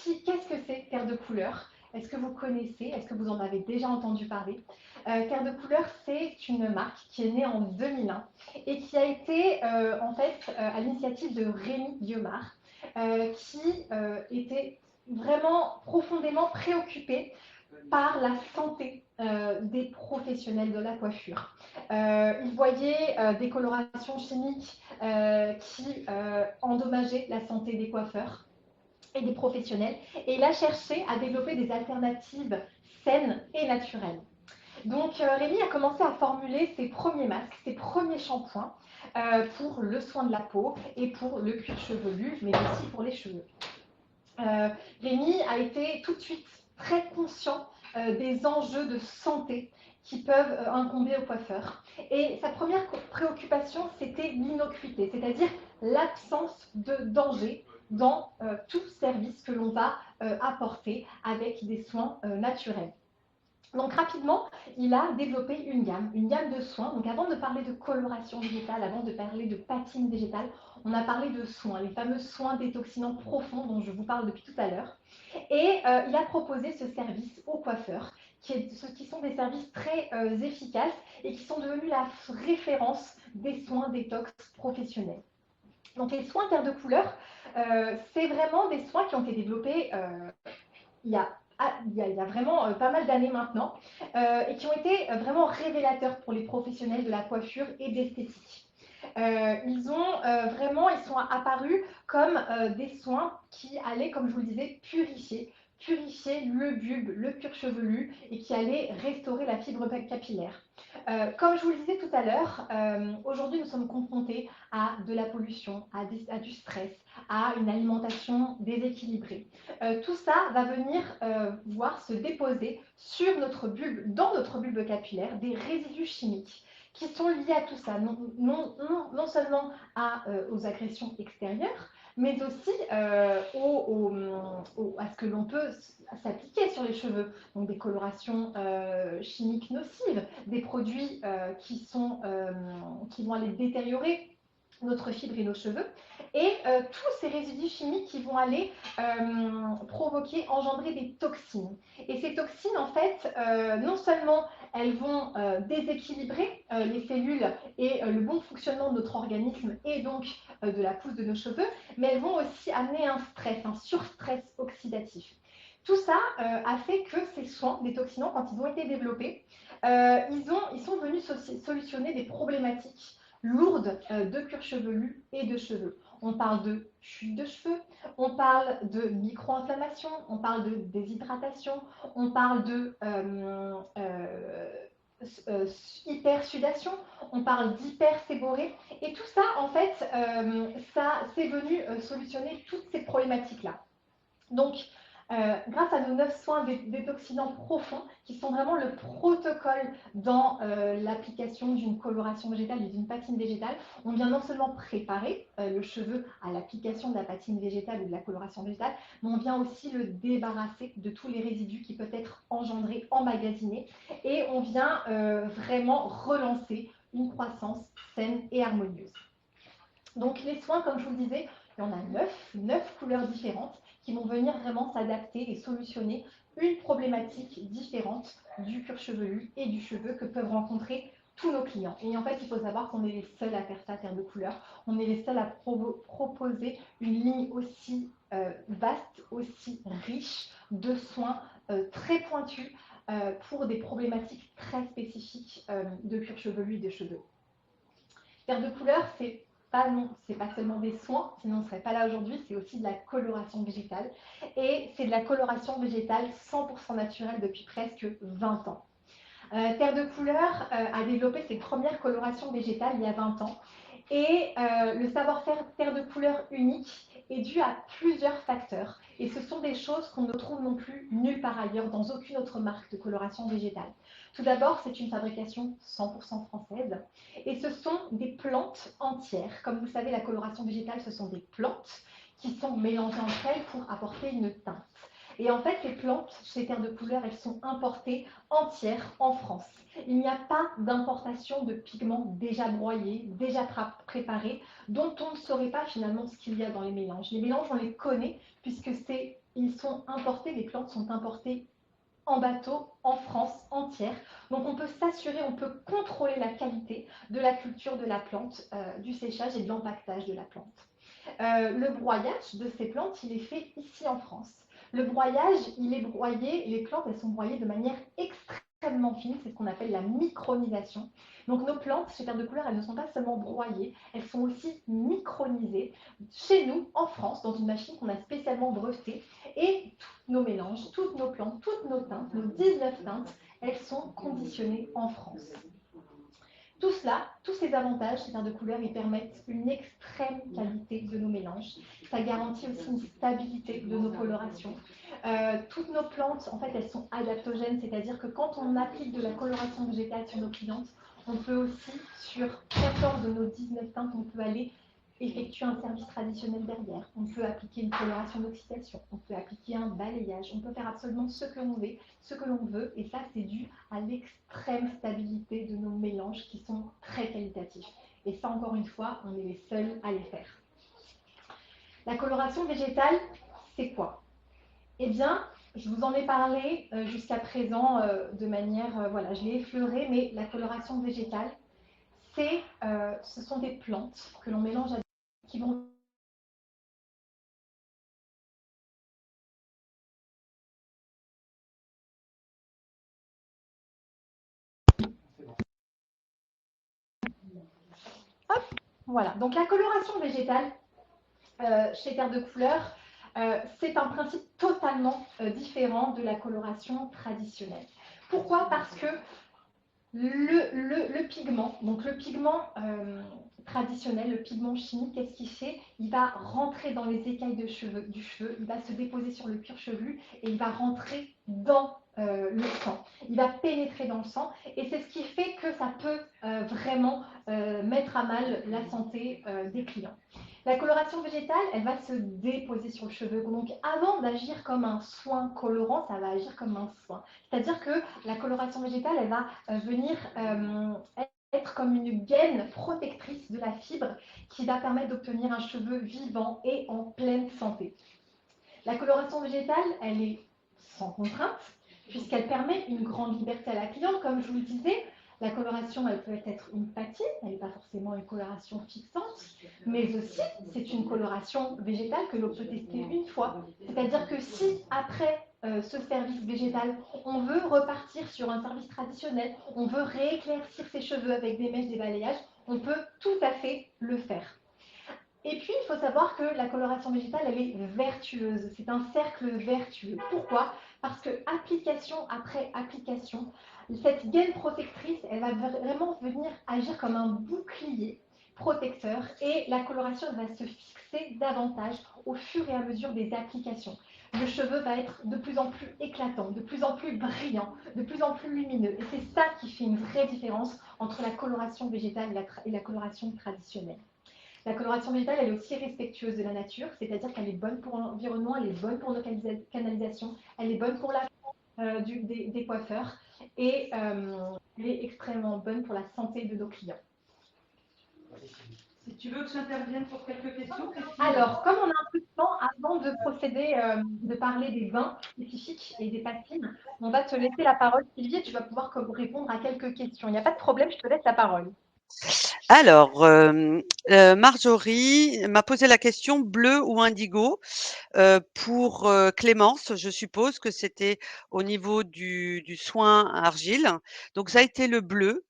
Qu'est-ce que c'est Terre de Couleur? Est-ce que vous connaissez? Est-ce que vous en avez déjà entendu parler? Terre de Couleur, c'est une marque qui est née en 2001 et qui a été en fait à l'initiative de Rémi Guillaumard, qui était vraiment profondément préoccupé par la santé des professionnels de la coiffure. Il voyait des colorations chimiques qui endommageaient la santé des coiffeurs et des professionnels, et il a cherché à développer des alternatives saines et naturelles. Donc Rémi a commencé à formuler ses premiers masques, ses premiers shampoings pour le soin de la peau et pour le cuir chevelu, mais aussi pour les cheveux. Rémi a été tout de suite très conscient des enjeux de santé qui peuvent incomber aux coiffeurs. Et sa première préoccupation, c'était l'innocuité, c'est-à-dire l'absence de danger dans tout service que l'on va apporter avec des soins naturels. Donc rapidement, il a développé une gamme de soins. Donc avant de parler de coloration végétale, avant de parler de patine végétale, on a parlé de soins, les fameux soins détoxinants profonds dont je vous parle depuis tout à l'heure. Et il a proposé ce service aux coiffeurs, qui sont des services très efficaces et qui sont devenus la référence des soins détox professionnels. Donc les soins Terre de Couleur, c'est vraiment des soins qui ont été développés il y a vraiment pas mal d'années maintenant, et qui ont été vraiment révélateurs pour les professionnels de la coiffure et de l'esthétique. Ils sont apparus comme des soins qui allaient, comme je vous le disais, purifier le bulbe, le cuir chevelu et qui allait restaurer la fibre capillaire. Comme je vous le disais tout à l'heure, aujourd'hui nous sommes confrontés à de la pollution, à du stress, à une alimentation déséquilibrée. Tout ça va venir voir se déposer sur notre bulbe, dans notre bulbe capillaire, des résidus chimiques qui sont liés à tout ça, non seulement aux agressions extérieures, mais aussi à ce que l'on peut s'appliquer sur les cheveux. Donc des colorations chimiques nocives, des produits qui vont aller détériorer notre fibre et nos cheveux, et tous ces résidus chimiques qui vont aller engendrer des toxines. Et ces toxines, en fait, non seulement elles vont déséquilibrer les cellules et le bon fonctionnement de notre organisme et donc de la pousse de nos cheveux, mais elles vont aussi amener un stress, un surstress oxydatif. Tout ça a fait que ces soins détoxinants, quand ils ont été développés, ils sont venus solutionner des problématiques lourde de cuir chevelu et de cheveux. On parle de chute de cheveux, on parle de micro-inflammation, on parle de déshydratation, on parle de hypersudation, on parle d'hyperséborrhée. Et tout ça, en fait, ça c'est venu solutionner toutes ces problématiques-là. Donc, grâce à nos 9 soins détoxinants profonds, qui sont vraiment le protocole dans l'application d'une coloration végétale et d'une patine végétale, on vient non seulement préparer le cheveu à l'application de la patine végétale ou de la coloration végétale, mais on vient aussi le débarrasser de tous les résidus qui peuvent être engendrés, emmagasinés, et on vient vraiment relancer une croissance saine et harmonieuse. Donc les soins, comme je vous le disais, il y en a 9 couleurs différentes qui vont venir vraiment s'adapter et solutionner une problématique différente du cuir chevelu et du cheveu que peuvent rencontrer tous nos clients. Et en fait, il faut savoir qu'on est les seuls à faire ça, Terre de Couleur. On est les seuls à proposer une ligne aussi vaste, aussi riche de soins très pointus pour des problématiques très spécifiques de cuir chevelu et de cheveux. Terre de Couleur, c'est pas seulement des soins, sinon on ne serait pas là aujourd'hui, c'est aussi de la coloration végétale. Et c'est de la coloration végétale 100% naturelle depuis presque 20 ans. Terre de Couleur a développé ses premières colorations végétales il y a 20 ans. Et le savoir-faire Terre de Couleur unique est dû à plusieurs facteurs. Et ce sont des choses qu'on ne trouve non plus nulle part ailleurs, dans aucune autre marque de coloration végétale. Tout d'abord, c'est une fabrication 100% française. Et ce sont des plantes entières. Comme vous le savez, la coloration végétale, ce sont des plantes qui sont mélangées entre elles pour apporter une teinte. Et en fait, les plantes chez Terre de Couleur, elles sont importées entières en France. Il n'y a pas d'importation de pigments déjà broyés, déjà préparés, dont on ne saurait pas finalement ce qu'il y a dans les mélanges. Les mélanges, on les connaît puisque ils sont importés, les plantes sont importées en bateau, en France entière. Donc on peut s'assurer, on peut contrôler la qualité de la culture de la plante, du séchage et de l'empaquetage de la plante. Le broyage de ces plantes, il est fait ici en France. Le broyage, il est broyé, les plantes, elles sont broyées de manière extrêmement fine, c'est ce qu'on appelle la micronisation. Donc nos plantes, chez Terre de Couleur, elles ne sont pas seulement broyées, elles sont aussi micronisées chez nous, en France, dans une machine qu'on a spécialement brevetée. Et tous nos mélanges, toutes nos plantes, toutes nos teintes, nos 19 teintes, elles sont conditionnées en France. Tout cela, tous ces avantages chez Terre de Couleur, ils permettent une extrême qualité de nos mélanges. Ça garantit aussi une stabilité de nos colorations. Toutes nos plantes, en fait, elles sont adaptogènes, c'est-à-dire que quand on applique de la coloration végétale sur nos clientes, on peut aussi, sur 14 de nos 19 teintes, on peut aller effectuer un service traditionnel derrière. On peut appliquer une coloration d'oxydation, on peut appliquer un balayage, on peut faire absolument ce que l'on veut, et ça c'est dû à l'extrême stabilité de nos mélanges qui sont très qualitatifs. Et ça, encore une fois, on est les seuls à les faire. La coloration végétale, c'est quoi? Eh bien, je vous en ai parlé jusqu'à présent de manière, voilà, je l'ai effleuré, mais la coloration végétale, ce sont des plantes que l'on mélange qui vont Hop, voilà. Donc la coloration végétale chez Terre de Couleur, c'est un principe totalement différent de la coloration traditionnelle. Pourquoi? Parce que le pigment, donc le pigment traditionnel, le pigment chimique, qu'est-ce qu'il fait? Il va rentrer dans les écailles du cheveu, il va se déposer sur le cuir chevelu et il va rentrer dans le sang. Il va pénétrer dans le sang et c'est ce qui fait que ça peut vraiment mettre à mal la santé des clients. La coloration végétale, elle va se déposer sur le cheveu. Donc avant d'agir comme un soin colorant, ça va agir comme un soin. C'est-à-dire que la coloration végétale, elle va venir être comme une gaine protectrice de la fibre qui va permettre d'obtenir un cheveu vivant et en pleine santé. La coloration végétale, elle est sans contrainte, puisqu'elle permet une grande liberté à la cliente. Comme je vous le disais, la coloration, elle peut être une patine, elle n'est pas forcément une coloration fixante, mais aussi c'est une coloration végétale que l'on peut tester une fois. C'est-à-dire que si après ce service végétal, on veut repartir sur un service traditionnel, on veut rééclaircir ses cheveux avec des mèches, des balayages, on peut tout à fait le faire. Et puis, il faut savoir que la coloration végétale, elle est vertueuse. C'est un cercle vertueux. Pourquoi? Parce que application après application, cette gaine protectrice, elle va vraiment venir agir comme un bouclier protecteur et la coloration va se fixer davantage au fur et à mesure des applications. Le cheveu va être de plus en plus éclatant, de plus en plus brillant, de plus en plus lumineux. Et c'est ça qui fait une vraie différence entre la coloration végétale et la coloration traditionnelle. La coloration végétale, elle est aussi respectueuse de la nature, c'est-à-dire qu'elle est bonne pour l'environnement, elle est bonne pour nos canalisations, elle est bonne pour la des coiffeurs et elle est extrêmement bonne pour la santé de nos clients. Si tu veux que j'intervienne pour quelques questions, Christine. Alors, comme on a un peu de temps, avant de procéder, de parler des bains spécifiques et des patines, on va te laisser la parole, Sylvie, et tu vas pouvoir répondre à quelques questions. Il n'y a pas de problème, je te laisse la parole. Alors, Marjorie m'a posé la question bleu ou indigo pour Clémence. Je suppose que c'était au niveau du soin argile. Donc, ça a été le bleu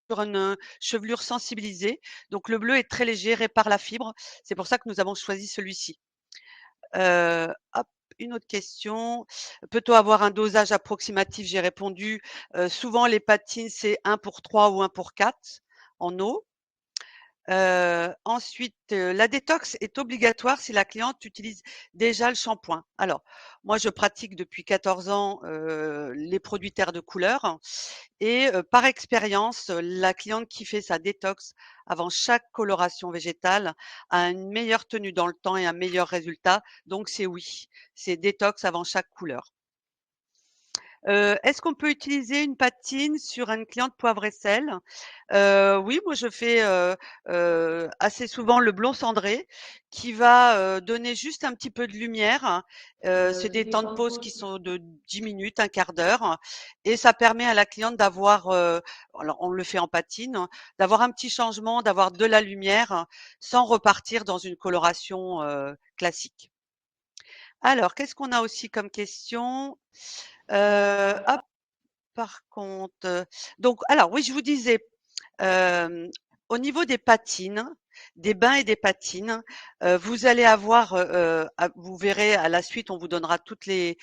sur une chevelure sensibilisée. Donc, le bleu est très léger, répare la fibre. C'est pour ça que nous avons choisi celui-ci. Hop, une autre question. Peut-on avoir un dosage approximatif? J'ai répondu. Souvent, les patines, c'est 1 pour 3 ou 1 pour 4 en eau. Ensuite, la détox est obligatoire si la cliente utilise déjà le shampoing. Alors, moi, je pratique depuis 14 ans les produits terre de couleur et par expérience, la cliente qui fait sa détox avant chaque coloration végétale a une meilleure tenue dans le temps et un meilleur résultat. Donc, c'est oui, c'est détox avant chaque couleur. Est-ce qu'on peut utiliser une patine sur une cliente poivre et sel? Oui, moi je fais, assez souvent le blond cendré qui va, donner juste un petit peu de lumière. C'est des temps de pause qui sont de 10 minutes, un quart d'heure et ça permet à la cliente d'avoir, alors on le fait en patine, hein, d'avoir un petit changement, d'avoir de la lumière sans repartir dans une coloration, classique. Alors, qu'est-ce qu'on a aussi comme question? Hop, par contre, donc alors oui, je vous disais, au niveau des patines, des bains et des patines, vous allez avoir, vous verrez à la suite, on vous donnera toutes les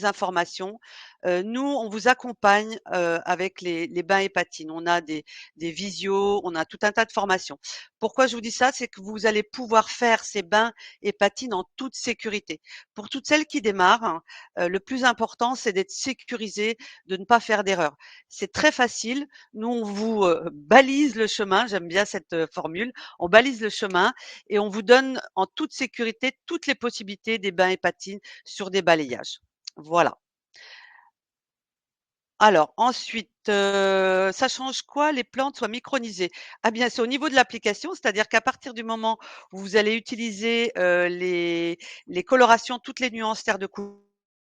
informations. Nous, on vous accompagne, avec les bains et patines. On a des visios, on a tout un tas de formations. Pourquoi je vous dis ça? C'est que vous allez pouvoir faire ces bains et patines en toute sécurité. Pour toutes celles qui démarrent, le plus important, c'est d'être sécurisé, de ne pas faire d'erreur. C'est très facile. Nous, on vous, balise le chemin, j'aime bien cette, formule. On balise le chemin et on vous donne en toute sécurité toutes les possibilités des bains et patines sur des balayages. Voilà. Alors ensuite, ça change quoi les plantes soient micronisées? Ah bien, c'est au niveau de l'application, c'est-à-dire qu'à partir du moment où vous allez utiliser, les colorations, toutes les nuances terre de couleur,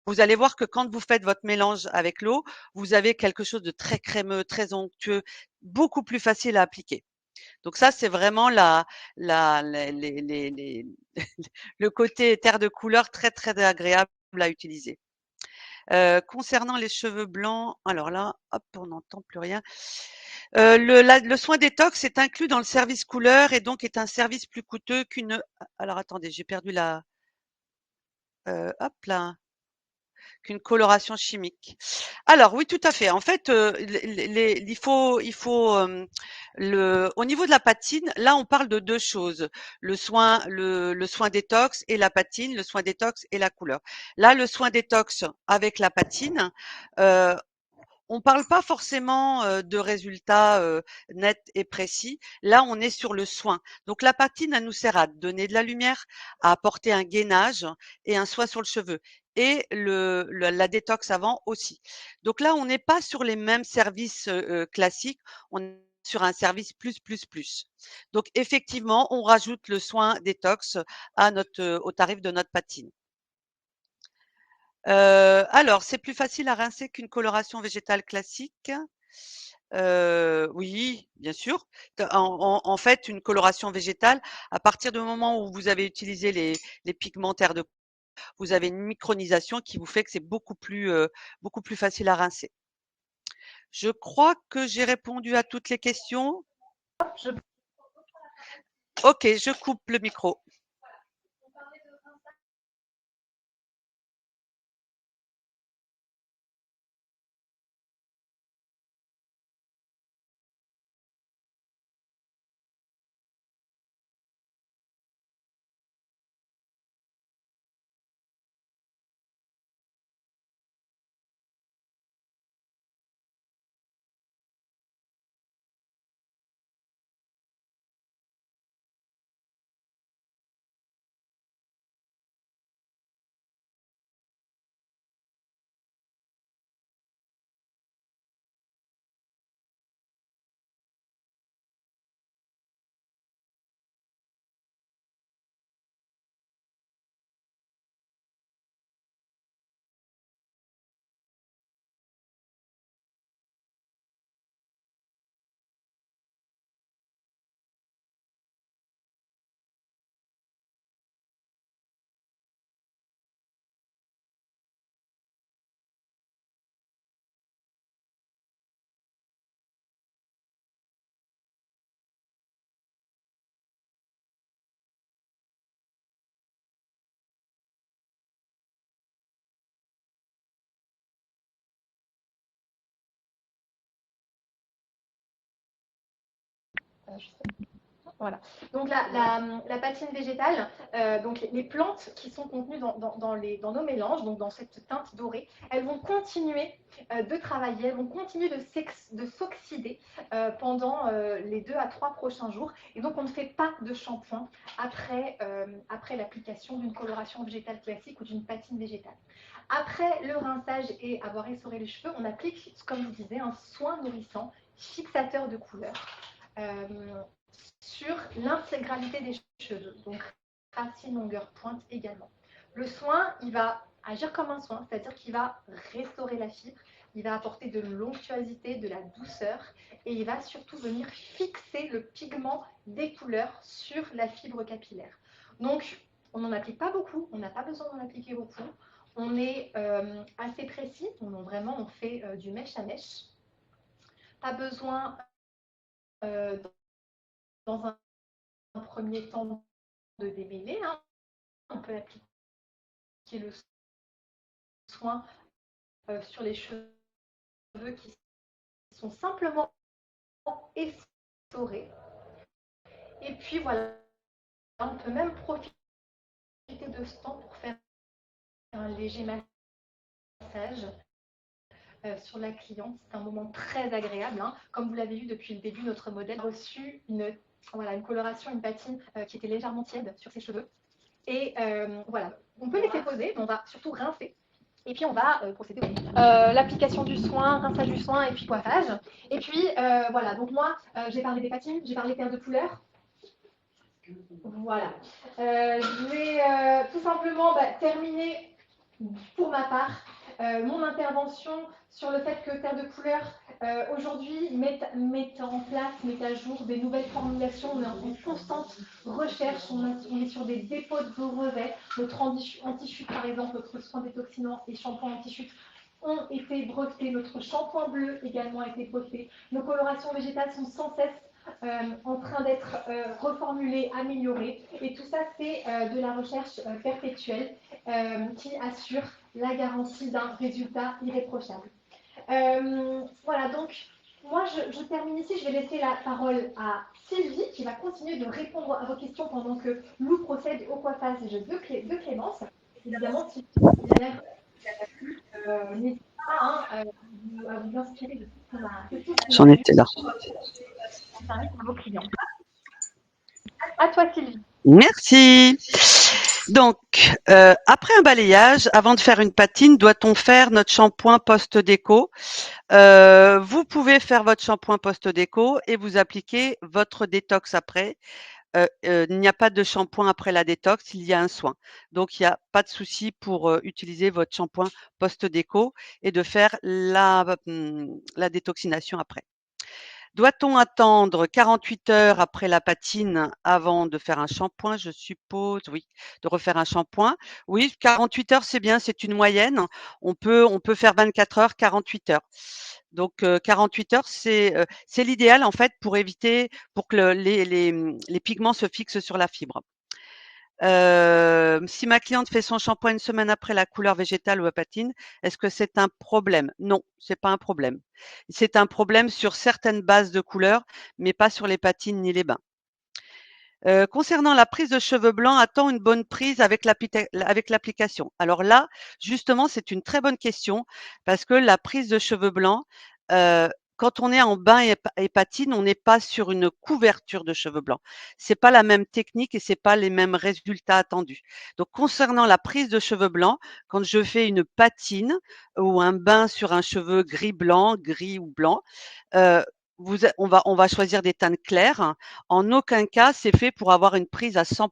vous allez voir que quand vous faites votre mélange avec l'eau, vous avez quelque chose de très crémeux, très onctueux, beaucoup plus facile à appliquer. Donc ça, c'est vraiment les le côté terre de couleur très, très agréable à utiliser. Concernant les cheveux blancs, alors là, hop, on n'entend plus rien. Le soin détox est inclus dans le service couleur et donc est un service plus coûteux qu'une. Alors attendez, j'ai perdu la. Hop là. Qu'une coloration chimique. Alors oui, tout à fait. En fait, au niveau de la patine, là, on parle de 2 choses. Le soin détox et la patine, le soin détox et la couleur. Là, le soin détox avec la patine, heu, on parle pas forcément, de résultats, nets et précis. Là, on est sur le soin. Donc la patine, elle nous sert à donner de la lumière, à apporter un gainage et un soin sur le cheveu et la détox avant aussi. Donc là, on n'est pas sur les mêmes services, classiques, on est sur un service plus, plus, plus. Donc effectivement, on rajoute le soin détox à au tarif de notre patine. Alors, c'est plus facile à rincer qu'une coloration végétale classique? Oui, bien sûr. En fait, une coloration végétale, à partir du moment où vous avez utilisé les pigmentaires vous avez une micronisation qui vous fait que c'est beaucoup plus facile à rincer. Je crois que j'ai répondu à toutes les questions. Je OK, je coupe le micro. Voilà. Donc la patine végétale, donc les plantes qui sont contenues dans nos mélanges, donc dans cette teinte dorée, elles vont continuer de travailler, elles vont continuer de s'oxyder pendant les 2 à 3 prochains jours. Et donc on ne fait pas de shampoing après l'application d'une coloration végétale classique ou d'une patine végétale. Après le rinçage et avoir essoré les cheveux, on applique, comme je vous disais, un soin nourrissant, fixateur de couleur. Sur l'intégralité des cheveux, donc racine, longueur, pointe également. Le soin, il va agir comme un soin, c'est-à-dire qu'il va restaurer la fibre, il va apporter de l'onctuosité, de la douceur, et il va surtout venir fixer le pigment des couleurs sur la fibre capillaire. Donc, on n'en applique pas beaucoup, on n'a pas besoin d'en appliquer beaucoup, on est assez précis, vraiment on fait du mèche à mèche. Pas besoin dans un premier temps de démêler, hein. On peut appliquer le soin sur les cheveux qui sont simplement essorés. Et puis voilà, on peut même profiter de ce temps pour faire un léger massage sur la cliente. C'est un moment très agréable, hein. Comme vous l'avez vu depuis le début, notre modèle a reçu une coloration, une patine qui était légèrement tiède sur ses cheveux. Et voilà, on peut laisser poser, mais on va surtout rincer. Et puis on va procéder à l'application du soin, rinçage du soin et puis coiffage. Et puis voilà, donc moi j'ai parlé des patines, j'ai parlé paires de couleurs. Voilà. Je vais tout simplement terminer pour ma part mon intervention sur le fait que Terre de Couleur aujourd'hui met en place, met à jour des nouvelles formulations. On est en constante recherche, on est sur des dépôts de brevets. Notre anti-chute par exemple, notre soin détoxinant et shampoing anti-chute ont été brevetés, notre shampoing bleu également a été breveté. Nos colorations végétales sont sans cesse en train d'être reformulées, améliorées. Et tout ça, c'est de la recherche perpétuelle qui assure la garantie d'un résultat irréprochable. Voilà, donc moi je termine ici, je vais laisser la parole à Sylvie qui va continuer de répondre à vos questions pendant que Lou procède au coiffage de Clémence. Évidemment, si vous avez plu, n'hésitez pas à vous inspirer de tout ce qu'on J'en a étais là. à vos clients. À toi Sylvie. Merci. Donc, après un balayage, avant de faire une patine, doit-on faire notre shampoing post-déco? Vous pouvez faire votre shampoing post-déco et vous appliquer votre détox après. Il n'y a pas de shampoing après la détox, il y a un soin. Donc, il n'y a pas de souci pour utiliser votre shampoing post-déco et de faire la détoxination après. Doit-on attendre 48 heures après la patine avant de faire un shampoing? Je suppose, oui, de refaire un shampoing. Oui, 48 heures, c'est bien, c'est une moyenne. On peut faire 24 heures, 48 heures. Donc 48 heures, c'est l'idéal en fait pour éviter pour que les pigments se fixent sur la fibre. Si ma cliente fait son shampoing une semaine après la couleur végétale ou à patine, est-ce que c'est un problème? Non, c'est pas un problème. C'est un problème sur certaines bases de couleurs, mais pas sur les patines ni les bains. Concernant la prise de cheveux blancs, a-t-on une bonne prise avec l'application? Alors là, justement, c'est une très bonne question parce que la prise de cheveux blancs, quand on est en bain et patine, on n'est pas sur une couverture de cheveux blancs. C'est pas la même technique et c'est pas les mêmes résultats attendus. Donc concernant la prise de cheveux blancs, quand je fais une patine ou un bain sur un cheveu gris-blanc, gris ou blanc, heu, on va choisir des teintes claires. En aucun cas, c'est fait pour avoir une prise à 100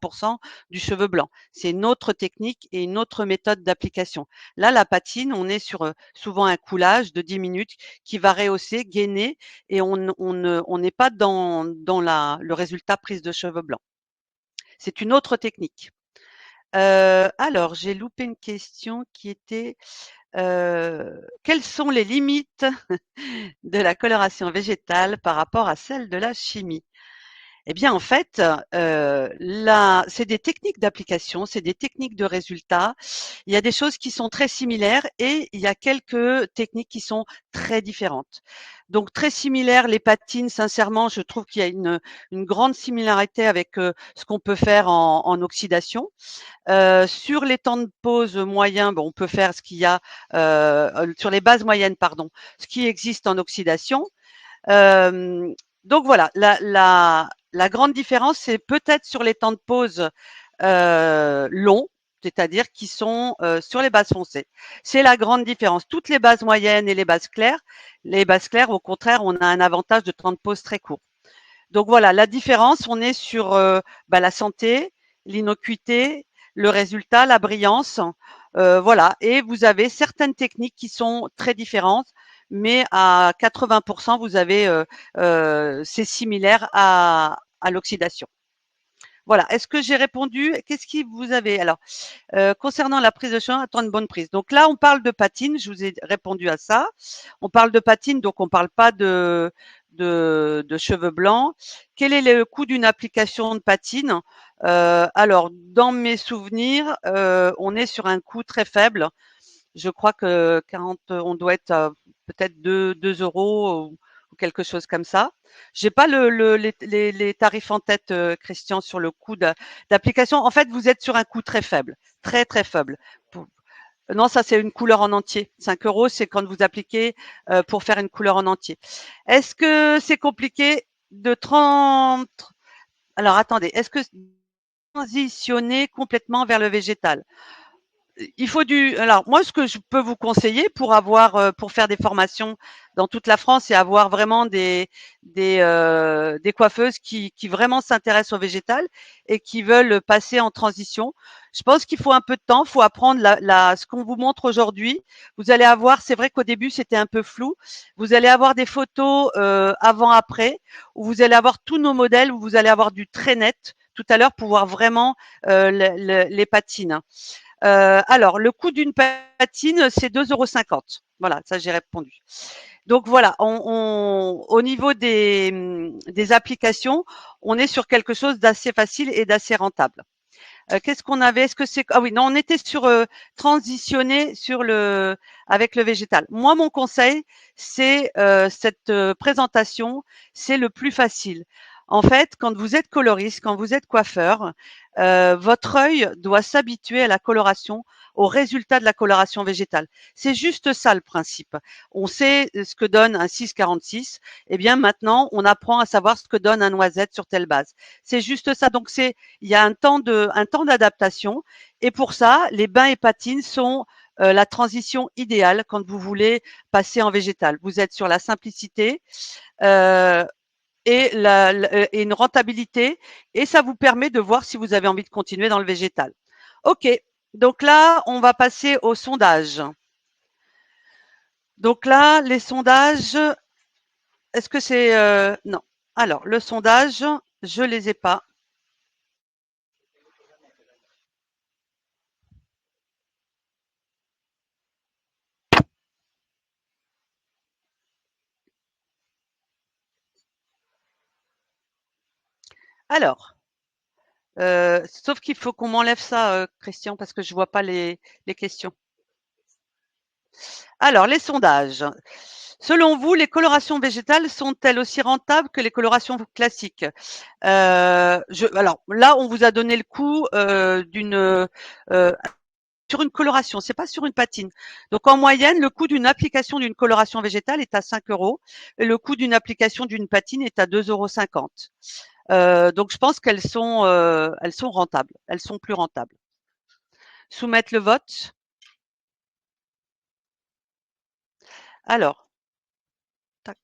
du cheveu blanc. C'est une autre technique et une autre méthode d'application. Là, la patine, on est sur, souvent un coulage de 10 minutes qui va rehausser, gainer et on n'est pas dans le résultat prise de cheveux blancs. C'est une autre technique. Alors, j'ai loupé une question qui était, quelles sont les limites de la coloration végétale par rapport à celles de la chimie? Eh bien, en fait, c'est des techniques d'application, c'est des techniques de résultat. Il y a des choses qui sont très similaires et il y a quelques techniques qui sont très différentes. Donc très similaires, les patines, sincèrement, je trouve qu'il y a une grande similarité avec, ce qu'on peut faire en oxydation. Sur les temps de pause moyens, on peut faire ce qu'il y a, sur les bases moyennes, pardon, ce qui existe en oxydation. Donc voilà, la grande différence, c'est peut-être sur les temps de pause longs, c'est-à-dire qui sont sur les bases foncées. C'est la grande différence. Toutes les bases moyennes et les bases claires, au contraire, on a un avantage de temps de pause très court. Donc voilà, la différence, on est sur la santé, l'innocuité, le résultat, la brillance. Voilà, et vous avez certaines techniques qui sont très différentes, mais à 80%, vous avez c'est similaire à l'oxydation. Voilà. Est-ce que j'ai répondu? Qu'est-ce que vous avez? Alors, concernant la prise de cheveux, attends une bonne prise. Donc là, on parle de patine. Je vous ai répondu à ça. On parle de patine, donc on ne parle pas de cheveux blancs. Quel est le coût d'une application de patine? Alors, dans mes souvenirs, on est sur un coût très faible. Je crois que 40, on doit être peut-être 2 euros ou quelque chose comme ça. J'ai pas les tarifs en tête, Christian, sur le coût d'application. En fait, vous êtes sur un coût très faible, très très faible. Non, ça c'est une couleur en entier. 5 euros, c'est quand vous appliquez pour faire une couleur en entier. Est-ce que c'est compliqué de 30 Alors attendez, est-ce que transitionner complètement vers le végétal? Il faut alors moi, ce que je peux vous conseiller pour faire des formations dans toute la France et avoir vraiment des coiffeuses qui vraiment s'intéressent au végétal et qui veulent passer en transition. Je pense qu'il faut un peu de temps, il faut apprendre ce qu'on vous montre aujourd'hui. Vous allez avoir, c'est vrai qu'au début c'était un peu flou. Vous allez avoir des photos avant-après où vous allez avoir tous nos modèles, où vous allez avoir du très net tout à l'heure pour voir vraiment les patines. Alors, le coût d'une patine, c'est 2,50 €. Voilà, ça j'ai répondu. Donc voilà, au niveau des applications, on est sur quelque chose d'assez facile et d'assez rentable. Qu'est-ce qu'on avait? Est-ce que c'est ah oui, non, on était sur transitionner sur le avec le végétal. Moi, mon conseil, c'est cette présentation, c'est le plus facile. En fait, quand vous êtes coloriste, quand vous êtes coiffeur, votre œil doit s'habituer à la coloration, au résultat de la coloration végétale. C'est juste ça le principe. On sait ce que donne un 6,46. Eh bien, maintenant, on apprend à savoir ce que donne un noisette sur telle base. C'est juste ça. Donc, il y a un temps d'adaptation. Et pour ça, les bains et patines sont la transition idéale quand vous voulez passer en végétal. Vous êtes sur la simplicité euh, et une rentabilité, et ça vous permet de voir si vous avez envie de continuer dans le végétal. Ok, donc là, on va passer au sondage. Donc là, les sondages, est-ce que c'est non. Alors, le sondage, je les ai pas. Alors, sauf qu'il faut qu'on m'enlève ça, Christian, parce que je vois pas les questions. Alors, les sondages. Selon vous, les colorations végétales sont-elles aussi rentables que les colorations classiques? Alors là, on vous a donné le coût sur une coloration, c'est pas sur une patine. Donc en moyenne, le coût d'une application d'une coloration végétale est à 5 € et le coût d'une application d'une patine est à 2,50 €. Donc je pense elles sont rentables, elles sont plus rentables. Soumettre le vote. Alors, tac.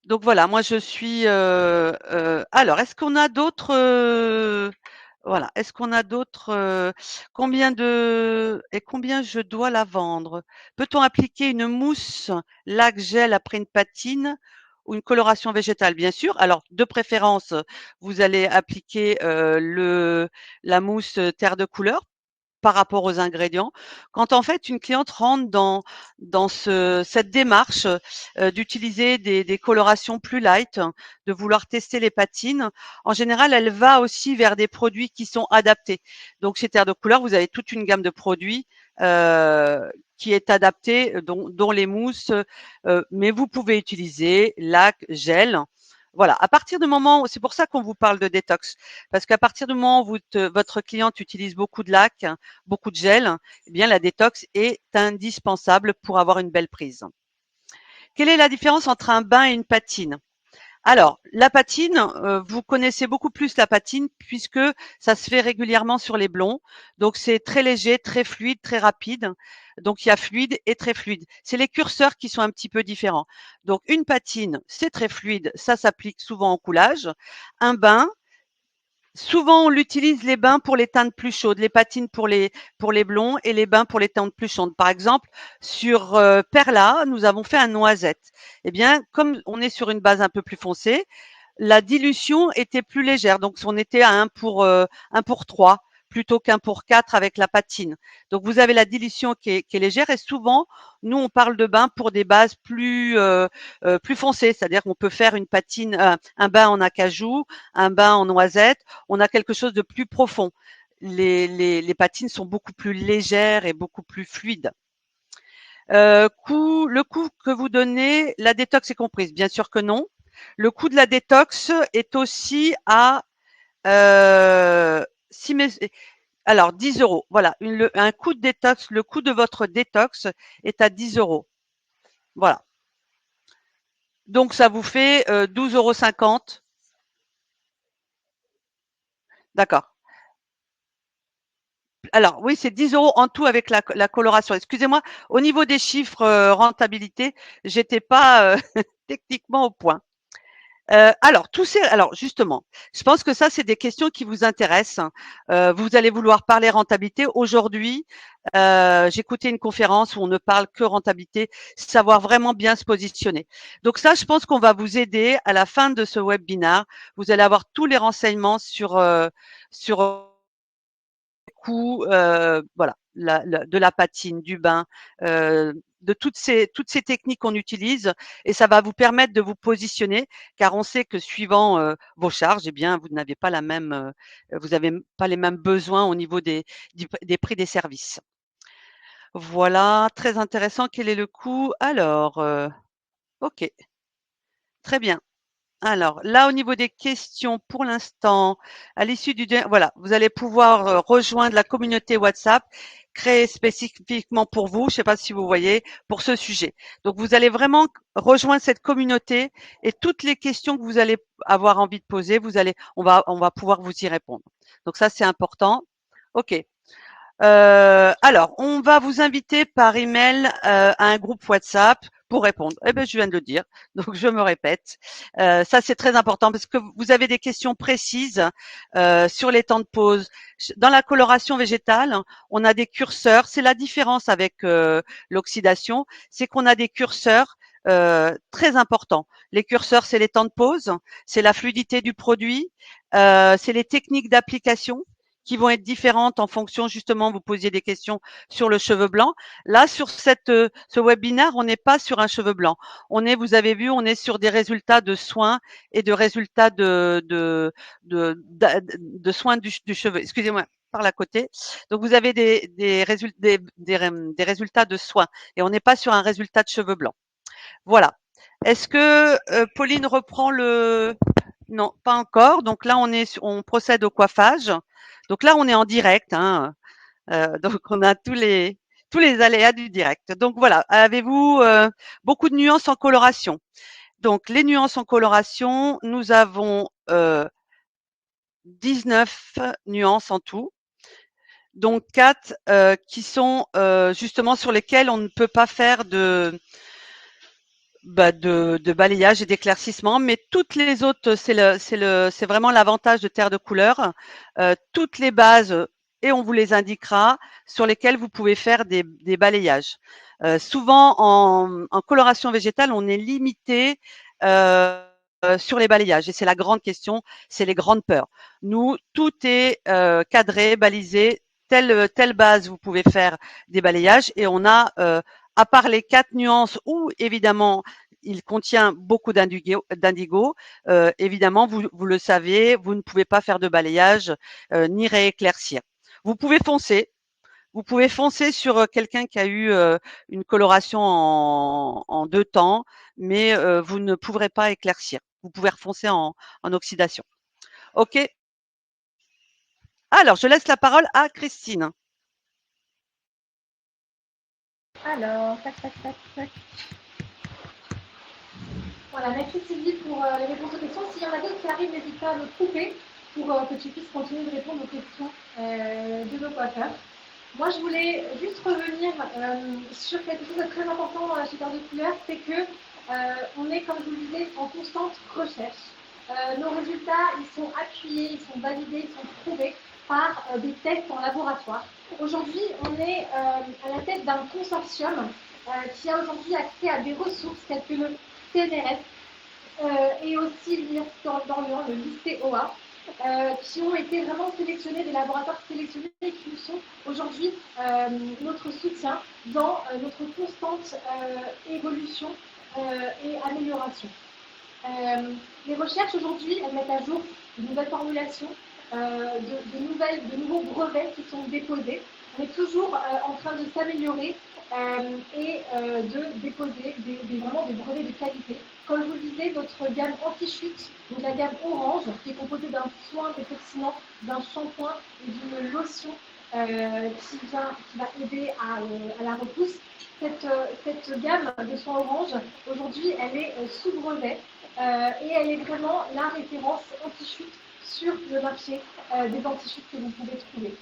Donc voilà, moi je suis. Alors, est-ce qu'on a d'autres voilà, est-ce qu'on a d'autres combien je dois la vendre? Peut-on appliquer une mousse lac gel après une patine ou une coloration végétale? Bien sûr. Alors, de préférence, vous allez appliquer la mousse terre de couleur par rapport aux ingrédients. Quand en fait une cliente rentre dans cette démarche d'utiliser des colorations plus light, de vouloir tester les patines, en général, elle va aussi vers des produits qui sont adaptés. Donc chez Terre de Couleur, vous avez toute une gamme de produits qui est adaptée, dont les mousses, mais vous pouvez utiliser lac, gel. Voilà, à partir du moment, c'est pour ça qu'on vous parle de détox, parce qu'à partir du moment où votre cliente utilise beaucoup de lac, beaucoup de gel, eh bien la détox est indispensable pour avoir une belle prise. Quelle est la différence entre un bain et une patine? Alors, la patine, vous connaissez beaucoup plus la patine puisque ça se fait régulièrement sur les blonds. Donc, c'est très léger, très fluide, très rapide. Donc, il y a fluide et très fluide. C'est les curseurs qui sont un petit peu différents. Donc, une patine, c'est très fluide. Ça s'applique souvent au coulage. Un bain, souvent, on l'utilise les bains pour les teintes plus chaudes, les patines pour les blonds et les bains pour les teintes plus chaudes. Par exemple, sur Perla, nous avons fait un noisette. Eh bien, comme on est sur une base un peu plus foncée, la dilution était plus légère. Donc, on était à 1 pour 3 plutôt qu'1 pour 4 avec la patine. Donc, vous avez la dilution qui est légère et souvent, nous, on parle de bains pour des bases plus foncées. C'est-à-dire qu'on peut faire une patine, un bain en acajou, un bain en noisette. On a quelque chose de plus profond. Les patines sont beaucoup plus légères et beaucoup plus fluides. Le coût que vous donnez, la détox est comprise? Bien sûr que non. Le coût de la détox est aussi à euh, si mes- alors 10 €. Voilà, un coût de détox, le coût de votre détox est à 10 €. Voilà. Donc ça vous fait 12,50 €. D'accord. Alors oui, c'est 10 € en tout avec la coloration. Excusez-moi, au niveau des chiffres rentabilité, j'étais pas techniquement au point. Alors justement, je pense que ça, c'est des questions qui vous intéressent. Vous allez vouloir parler rentabilité. Aujourd'hui, j'écoutais une conférence où on ne parle que rentabilité, savoir vraiment bien se positionner. Donc ça, je pense qu'on va vous aider à la fin de ce webinaire. Vous allez avoir tous les renseignements sur coup, voilà, de la patine, du bain, de toutes ces techniques qu'on utilise, et ça va vous permettre de vous positionner, car on sait que suivant vos charges, eh bien, vous n'avez pas vous n'avez pas les mêmes besoins au niveau des prix des services. Voilà, très intéressant. Quel est le coût? Alors, ok, très bien. Alors là, au niveau des questions, pour l'instant, à l'issue voilà, vous allez pouvoir rejoindre la communauté WhatsApp créée spécifiquement pour vous. Je ne sais pas si vous voyez, pour ce sujet. Donc, vous allez vraiment rejoindre cette communauté, et toutes les questions que vous allez avoir envie de poser, on va pouvoir vous y répondre. Donc ça, c'est important. Ok. Alors, on va vous inviter par email à un groupe WhatsApp pour répondre. Eh bien, je viens de le dire, donc je me répète. Ça, c'est très important parce que vous avez des questions précises sur les temps de pause. Dans la coloration végétale, on a des curseurs. C'est la différence avec l'oxydation, c'est qu'on a des curseurs très importants. Les curseurs, c'est les temps de pause, c'est la fluidité du produit, c'est les techniques d'application qui vont être différentes en fonction, justement, vous posiez des questions sur le cheveu blanc. Là, sur ce webinaire, on n'est pas sur un cheveu blanc. Vous avez vu, on est sur des résultats de soins et de résultats de soins du cheveu. Excusez-moi, par la côté. Donc, vous avez des résultats de soins, et on n'est pas sur un résultat de cheveux blancs. Voilà. Est-ce que Pauline reprend le… Non, pas encore. Donc là, on procède au coiffage. Donc là, on est en direct, hein. Donc on a tous les aléas du direct. Donc voilà, avez-vous beaucoup de nuances en coloration? Donc les nuances en coloration, nous avons 19 nuances en tout. Donc 4 qui sont justement sur lesquelles on ne peut pas faire de balayage et d'éclaircissement, mais toutes les autres, c'est vraiment l'avantage de Terre de Couleur. Toutes les bases, et on vous les indiquera, sur lesquelles vous pouvez faire des balayages. Souvent en coloration végétale, on est limité sur les balayages, et c'est la grande question, c'est les grandes peurs. Nous, tout est cadré, balisé. Telle base, vous pouvez faire des balayages, et on a à part les 4 nuances où évidemment il contient beaucoup d'indigo, évidemment vous le savez, vous ne pouvez pas faire de balayage ni rééclaircir. Vous pouvez foncer sur quelqu'un qui a eu une coloration en 2 temps, mais vous ne pourrez pas éclaircir. Vous pouvez refoncer en oxydation. Ok. Alors, je laisse la parole à Christine. Alors, tac, tac, tac, tac. Voilà, merci Sylvie pour les réponses aux questions. S'il y en a d'autres qui arrivent, n'hésite pas à me couper pour que tu puisses continuer de répondre aux questions de nos coiffeurs. Moi, je voulais juste revenir sur quelque chose de très important chez Terre de Couleur, c'est que on est, comme je vous le disais, en constante recherche. Nos résultats, ils sont appuyés, ils sont validés, ils sont prouvés par des tests en laboratoire. Aujourd'hui, on est à la tête d'un consortium qui a aujourd'hui accès à des ressources telles que le CNRS et aussi l'Université d'Orléans, le lycée OA, qui ont été vraiment sélectionnés, des laboratoires sélectionnés qui nous sont aujourd'hui notre soutien dans notre constante évolution et amélioration. Les recherches aujourd'hui, elles mettent à jour de nouvelles formulations, de nouveaux brevets qui sont déposés. On est toujours en train de s'améliorer et de déposer vraiment des brevets de qualité. Comme je vous le disais, notre gamme anti-chute, donc la gamme orange, qui est composée d'un soin détoxinant, d'un shampoing et d'une lotion qui va aider à la repousse. Cette gamme de soins orange, aujourd'hui, elle est sous brevet et elle est vraiment la référence anti-chute sur le marché des anti-chutes que vous pouvez trouver.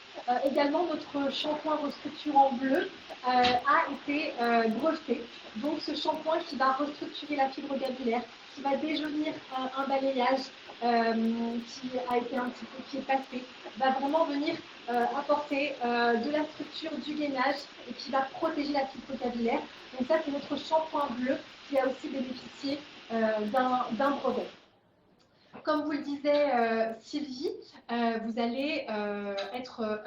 Également, notre shampoing restructurant bleu a été breveté. Donc, ce shampoing qui va restructurer la fibre capillaire, qui va déjaunir un balayage qui a été un petit peu qui est passé, va vraiment venir apporter de la structure, du gainage et qui va protéger la fibre capillaire. Donc ça, c'est notre shampoing bleu qui a aussi bénéficié d'un brevet. Comme vous le disait Sylvie, vous allez être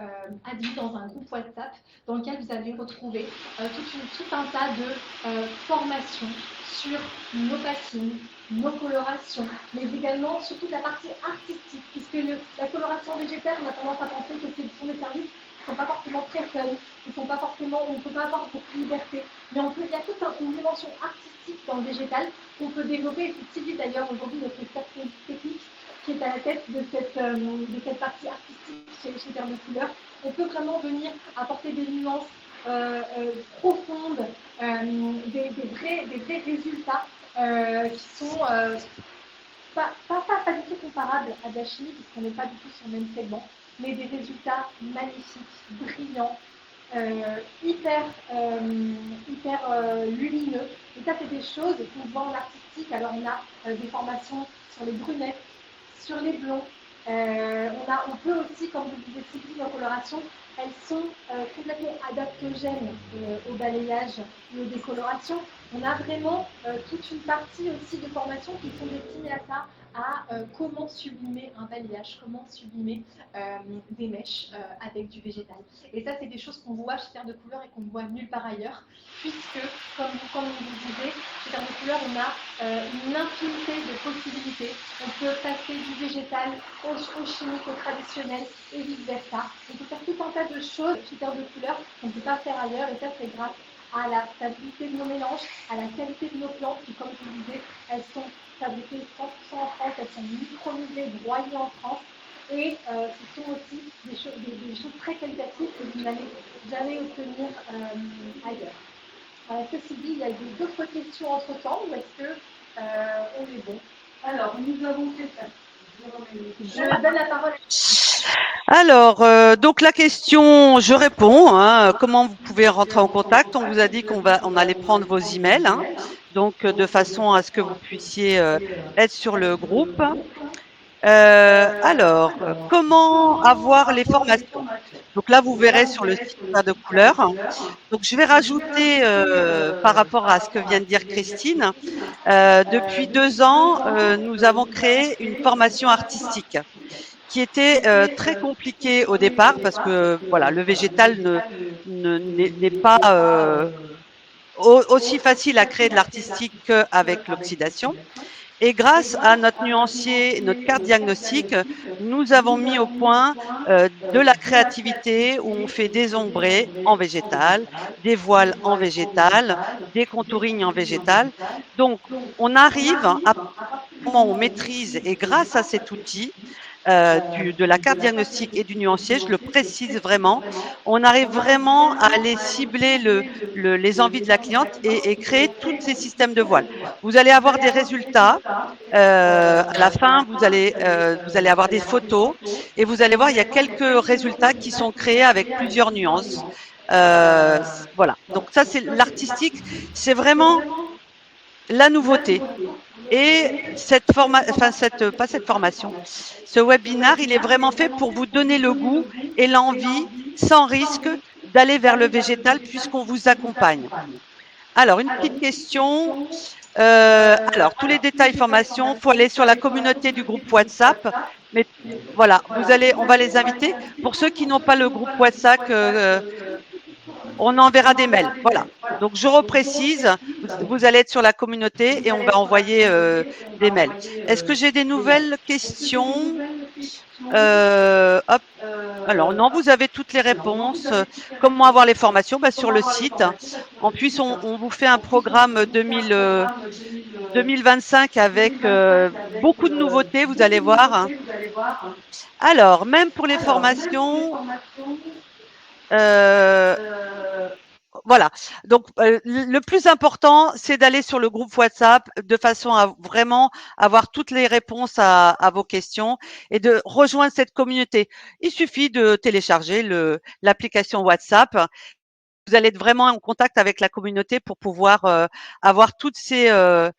admis dans un groupe WhatsApp dans lequel vous allez retrouver tout un tas de formations sur nos patines, nos colorations, mais également sur toute la partie artistique, puisque la coloration végétale, on a tendance à penser que ce sont des services qui ne sont pas forcément très fun, qui sont pas forcément, on ne peut pas avoir beaucoup de liberté, mais il y a toute une dimension artistique dans le végétal qu'on peut développer, et c'est Sylvie d'ailleurs aujourd'hui notre expert technique qui est à la tête de cette partie artistique chez Terre de Couleur. On peut vraiment venir apporter des nuances profondes, des vrais résultats qui sont pas du tout comparables à de la chimie, puisqu'on n'est pas du tout sur le même segment, mais des résultats magnifiques, brillants, hyper lumineux. Et ça, c'est des choses qu'on voit en artistique. Alors, on a des formations sur les brunettes, sur les blonds. On peut aussi, comme vous le disiez, Sylvie, nos colorations, elles sont complètement adaptogènes au balayage et aux décolorations. On a vraiment toute une partie aussi de formations qui sont destinées à ça, à comment sublimer un balayage, comment sublimer des mèches avec du végétal. Et ça, c'est des choses qu'on voit chez Terre de Couleur et qu'on ne voit nulle part ailleurs, puisque, comme vous le disiez, chez Terre de Couleur, on a une infinité de possibilités. On peut passer du végétal au chimique, au traditionnel et vice-versa. On peut faire tout un tas de choses chez Terre de Couleur qu'on ne peut pas faire ailleurs, et ça, c'est grâce à la stabilité de nos mélanges, à la qualité de nos plantes, qui, comme je vous disais, elles sont fabriquées 100% en France, elles sont micronisées, broyées en France, et ce sont aussi des choses très qualitatives que vous n'allez jamais obtenir ailleurs. Ceci dit, il y a d'autres questions entre-temps, ou est-ce que on est bon? Alors, nous avons fait ça. Je donne la parole à... Alors, donc la question, je réponds. Hein, comment vous pouvez rentrer en contact? On vous a dit on allait prendre vos emails, hein, donc de façon à ce que vous puissiez être sur le groupe. Alors, comment avoir les formations? Donc là, vous verrez sur le site Terre de Couleur. Donc, je vais rajouter par rapport à ce que vient de dire Christine. Depuis 2 ans, nous avons créé une formation artistique qui était très compliquée au départ parce que voilà, le végétal n'est pas aussi facile à créer de l'artistique qu'avec l'oxydation. Et grâce à notre nuancier, notre carte diagnostique, nous avons mis au point de la créativité où on fait des ombrés en végétal, des voiles en végétal, des contourings en végétal. Donc, on arrive à moment où on maîtrise et grâce à cet outil de la carte diagnostique et du nuancier, je le précise vraiment, on arrive vraiment à aller cibler les envies de la cliente et créer tous ces systèmes de voile. Vous allez avoir des résultats. À la fin, vous allez avoir des photos et vous allez voir, il y a quelques résultats qui sont créés avec plusieurs nuances. Voilà. Donc ça, c'est l'artistique, c'est vraiment la nouveauté. Et pas cette formation, ce webinaire, il est vraiment fait pour vous donner le goût et l'envie, sans risque, d'aller vers le végétal puisqu'on vous accompagne. Alors, une petite question. Alors, tous les détails formation, il faut aller sur la communauté du groupe WhatsApp. Mais voilà, on va les inviter. Pour ceux qui n'ont pas le groupe WhatsApp, on enverra des mails. Voilà. Donc, je reprécise, vous allez être sur la communauté et on va envoyer des mails. Est-ce que j'ai des nouvelles questions? Hop. Alors, non, vous avez toutes les réponses. Comment avoir les formations? Bah, sur le site. En plus, on vous fait un programme 2025 avec beaucoup de nouveautés, vous allez voir. Alors, même pour les formations, euh, voilà. Donc, le plus important, c'est d'aller sur le groupe WhatsApp de façon à vraiment avoir toutes les réponses à vos questions et de rejoindre cette communauté. Il suffit de télécharger l'application WhatsApp. Vous allez être vraiment en contact avec la communauté pour pouvoir avoir toutes ces, euh,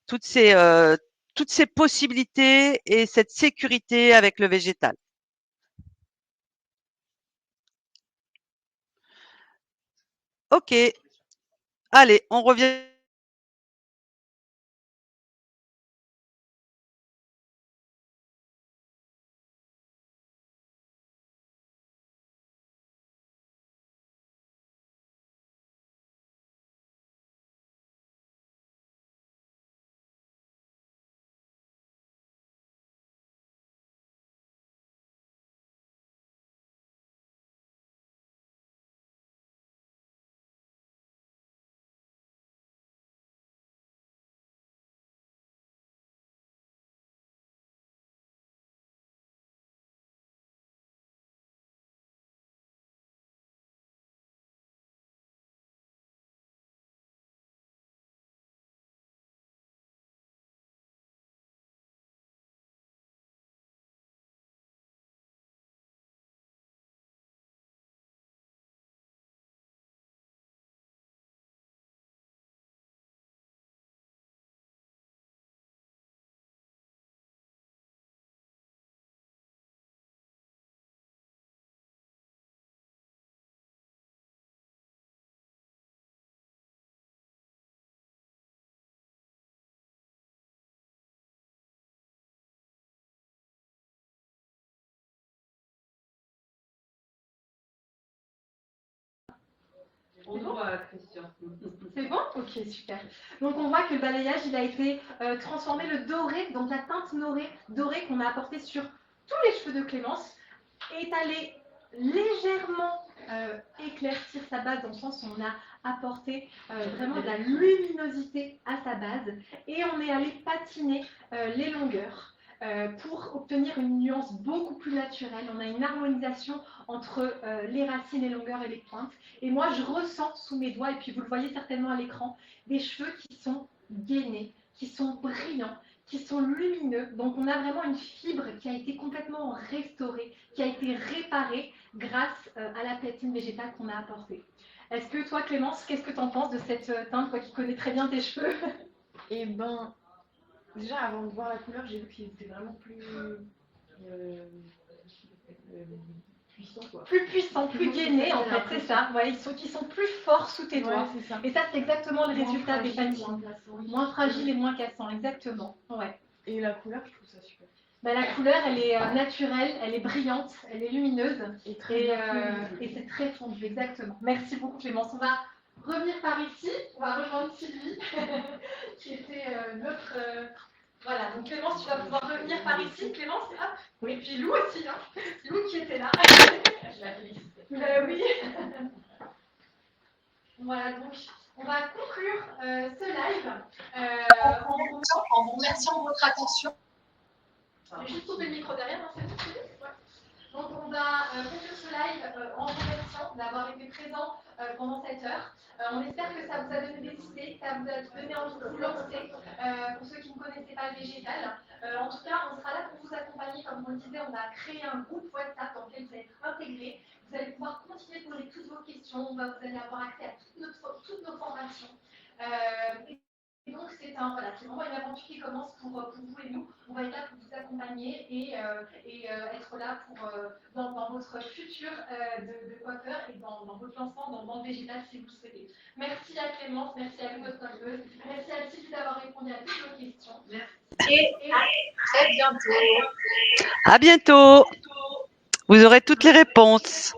toutes ces possibilités et cette sécurité avec le végétal. OK. Allez, on revient. C'est bon, Christian. C'est bon? Ok, super. Donc on voit que le balayage, il a été transformé, le doré, donc la teinte dorée qu'on a apportée sur tous les cheveux de Clémence, est allé légèrement éclaircir sa base, dans le sens où on a apporté vraiment de la luminosité à sa base, et on est allé patiner les longueurs pour obtenir une nuance beaucoup plus naturelle. On a une harmonisation entre les racines, les longueurs et les pointes. Et moi, je ressens sous mes doigts, et puis vous le voyez certainement à l'écran, des cheveux qui sont gainés, qui sont brillants, qui sont lumineux. Donc on a vraiment une fibre qui a été complètement restaurée, qui a été réparée grâce à la platine végétale qu'on a apportée. Est-ce que toi, Clémence, qu'est-ce que tu en penses de cette teinte, toi qui connais très bien tes cheveux? Et ben, déjà avant de voir la couleur, j'ai vu qu'il était vraiment plus puissant, quoi. Plus puissant, plus gainé, en fait, c'est ça. Ouais, ils sont plus forts sous tes doigts. Ouais, c'est ça. Et ça, c'est exactement le résultat des fragile, patines. moins Moins fragile et moins cassant, exactement. Ouais. Et la couleur, je trouve ça super. Ben, la couleur, elle est naturelle, elle est brillante, elle est lumineuse. Et très Et c'est très fondu, exactement. Merci beaucoup, Clémence. On va revenir par ici. On va rejoindre Sylvie, qui était notre... Voilà, donc Clémence, tu vas pouvoir revenir par ici. Clémence, hop. Oui, et puis Lou aussi, hein. Lou qui était là. Je la félicite. Oui. Voilà, donc on va conclure ce live en vous remerciant de votre attention. Je vais juste couper le micro derrière, hein, c'est tout, ouais. Donc on va conclure ce live en vous remerciant d'avoir été présent pendant cette heure. On espère que ça vous a donné des idées, que ça vous a donné envie de vous lancer, pour ceux qui ne connaissaient pas le végétal. En tout cas, on sera là pour vous accompagner. Comme on le disait, on a créé un groupe WhatsApp dans lequel vous allez être intégrés. Vous allez pouvoir continuer de poser toutes vos questions. Vous allez avoir accès à toutes nos formations. Et donc, c'est vraiment une aventure qui commence pour vous et nous. On va être là pour vous accompagner et être là dans votre futur de coiffeur et dans votre lancement dans le végétal si vous le souhaitez. Merci à Clémence, merci à vous, votre coiffeuse. Merci à Sylvie d'avoir répondu à toutes vos questions. Merci. Et à très bientôt. À bientôt. Vous aurez toutes les réponses.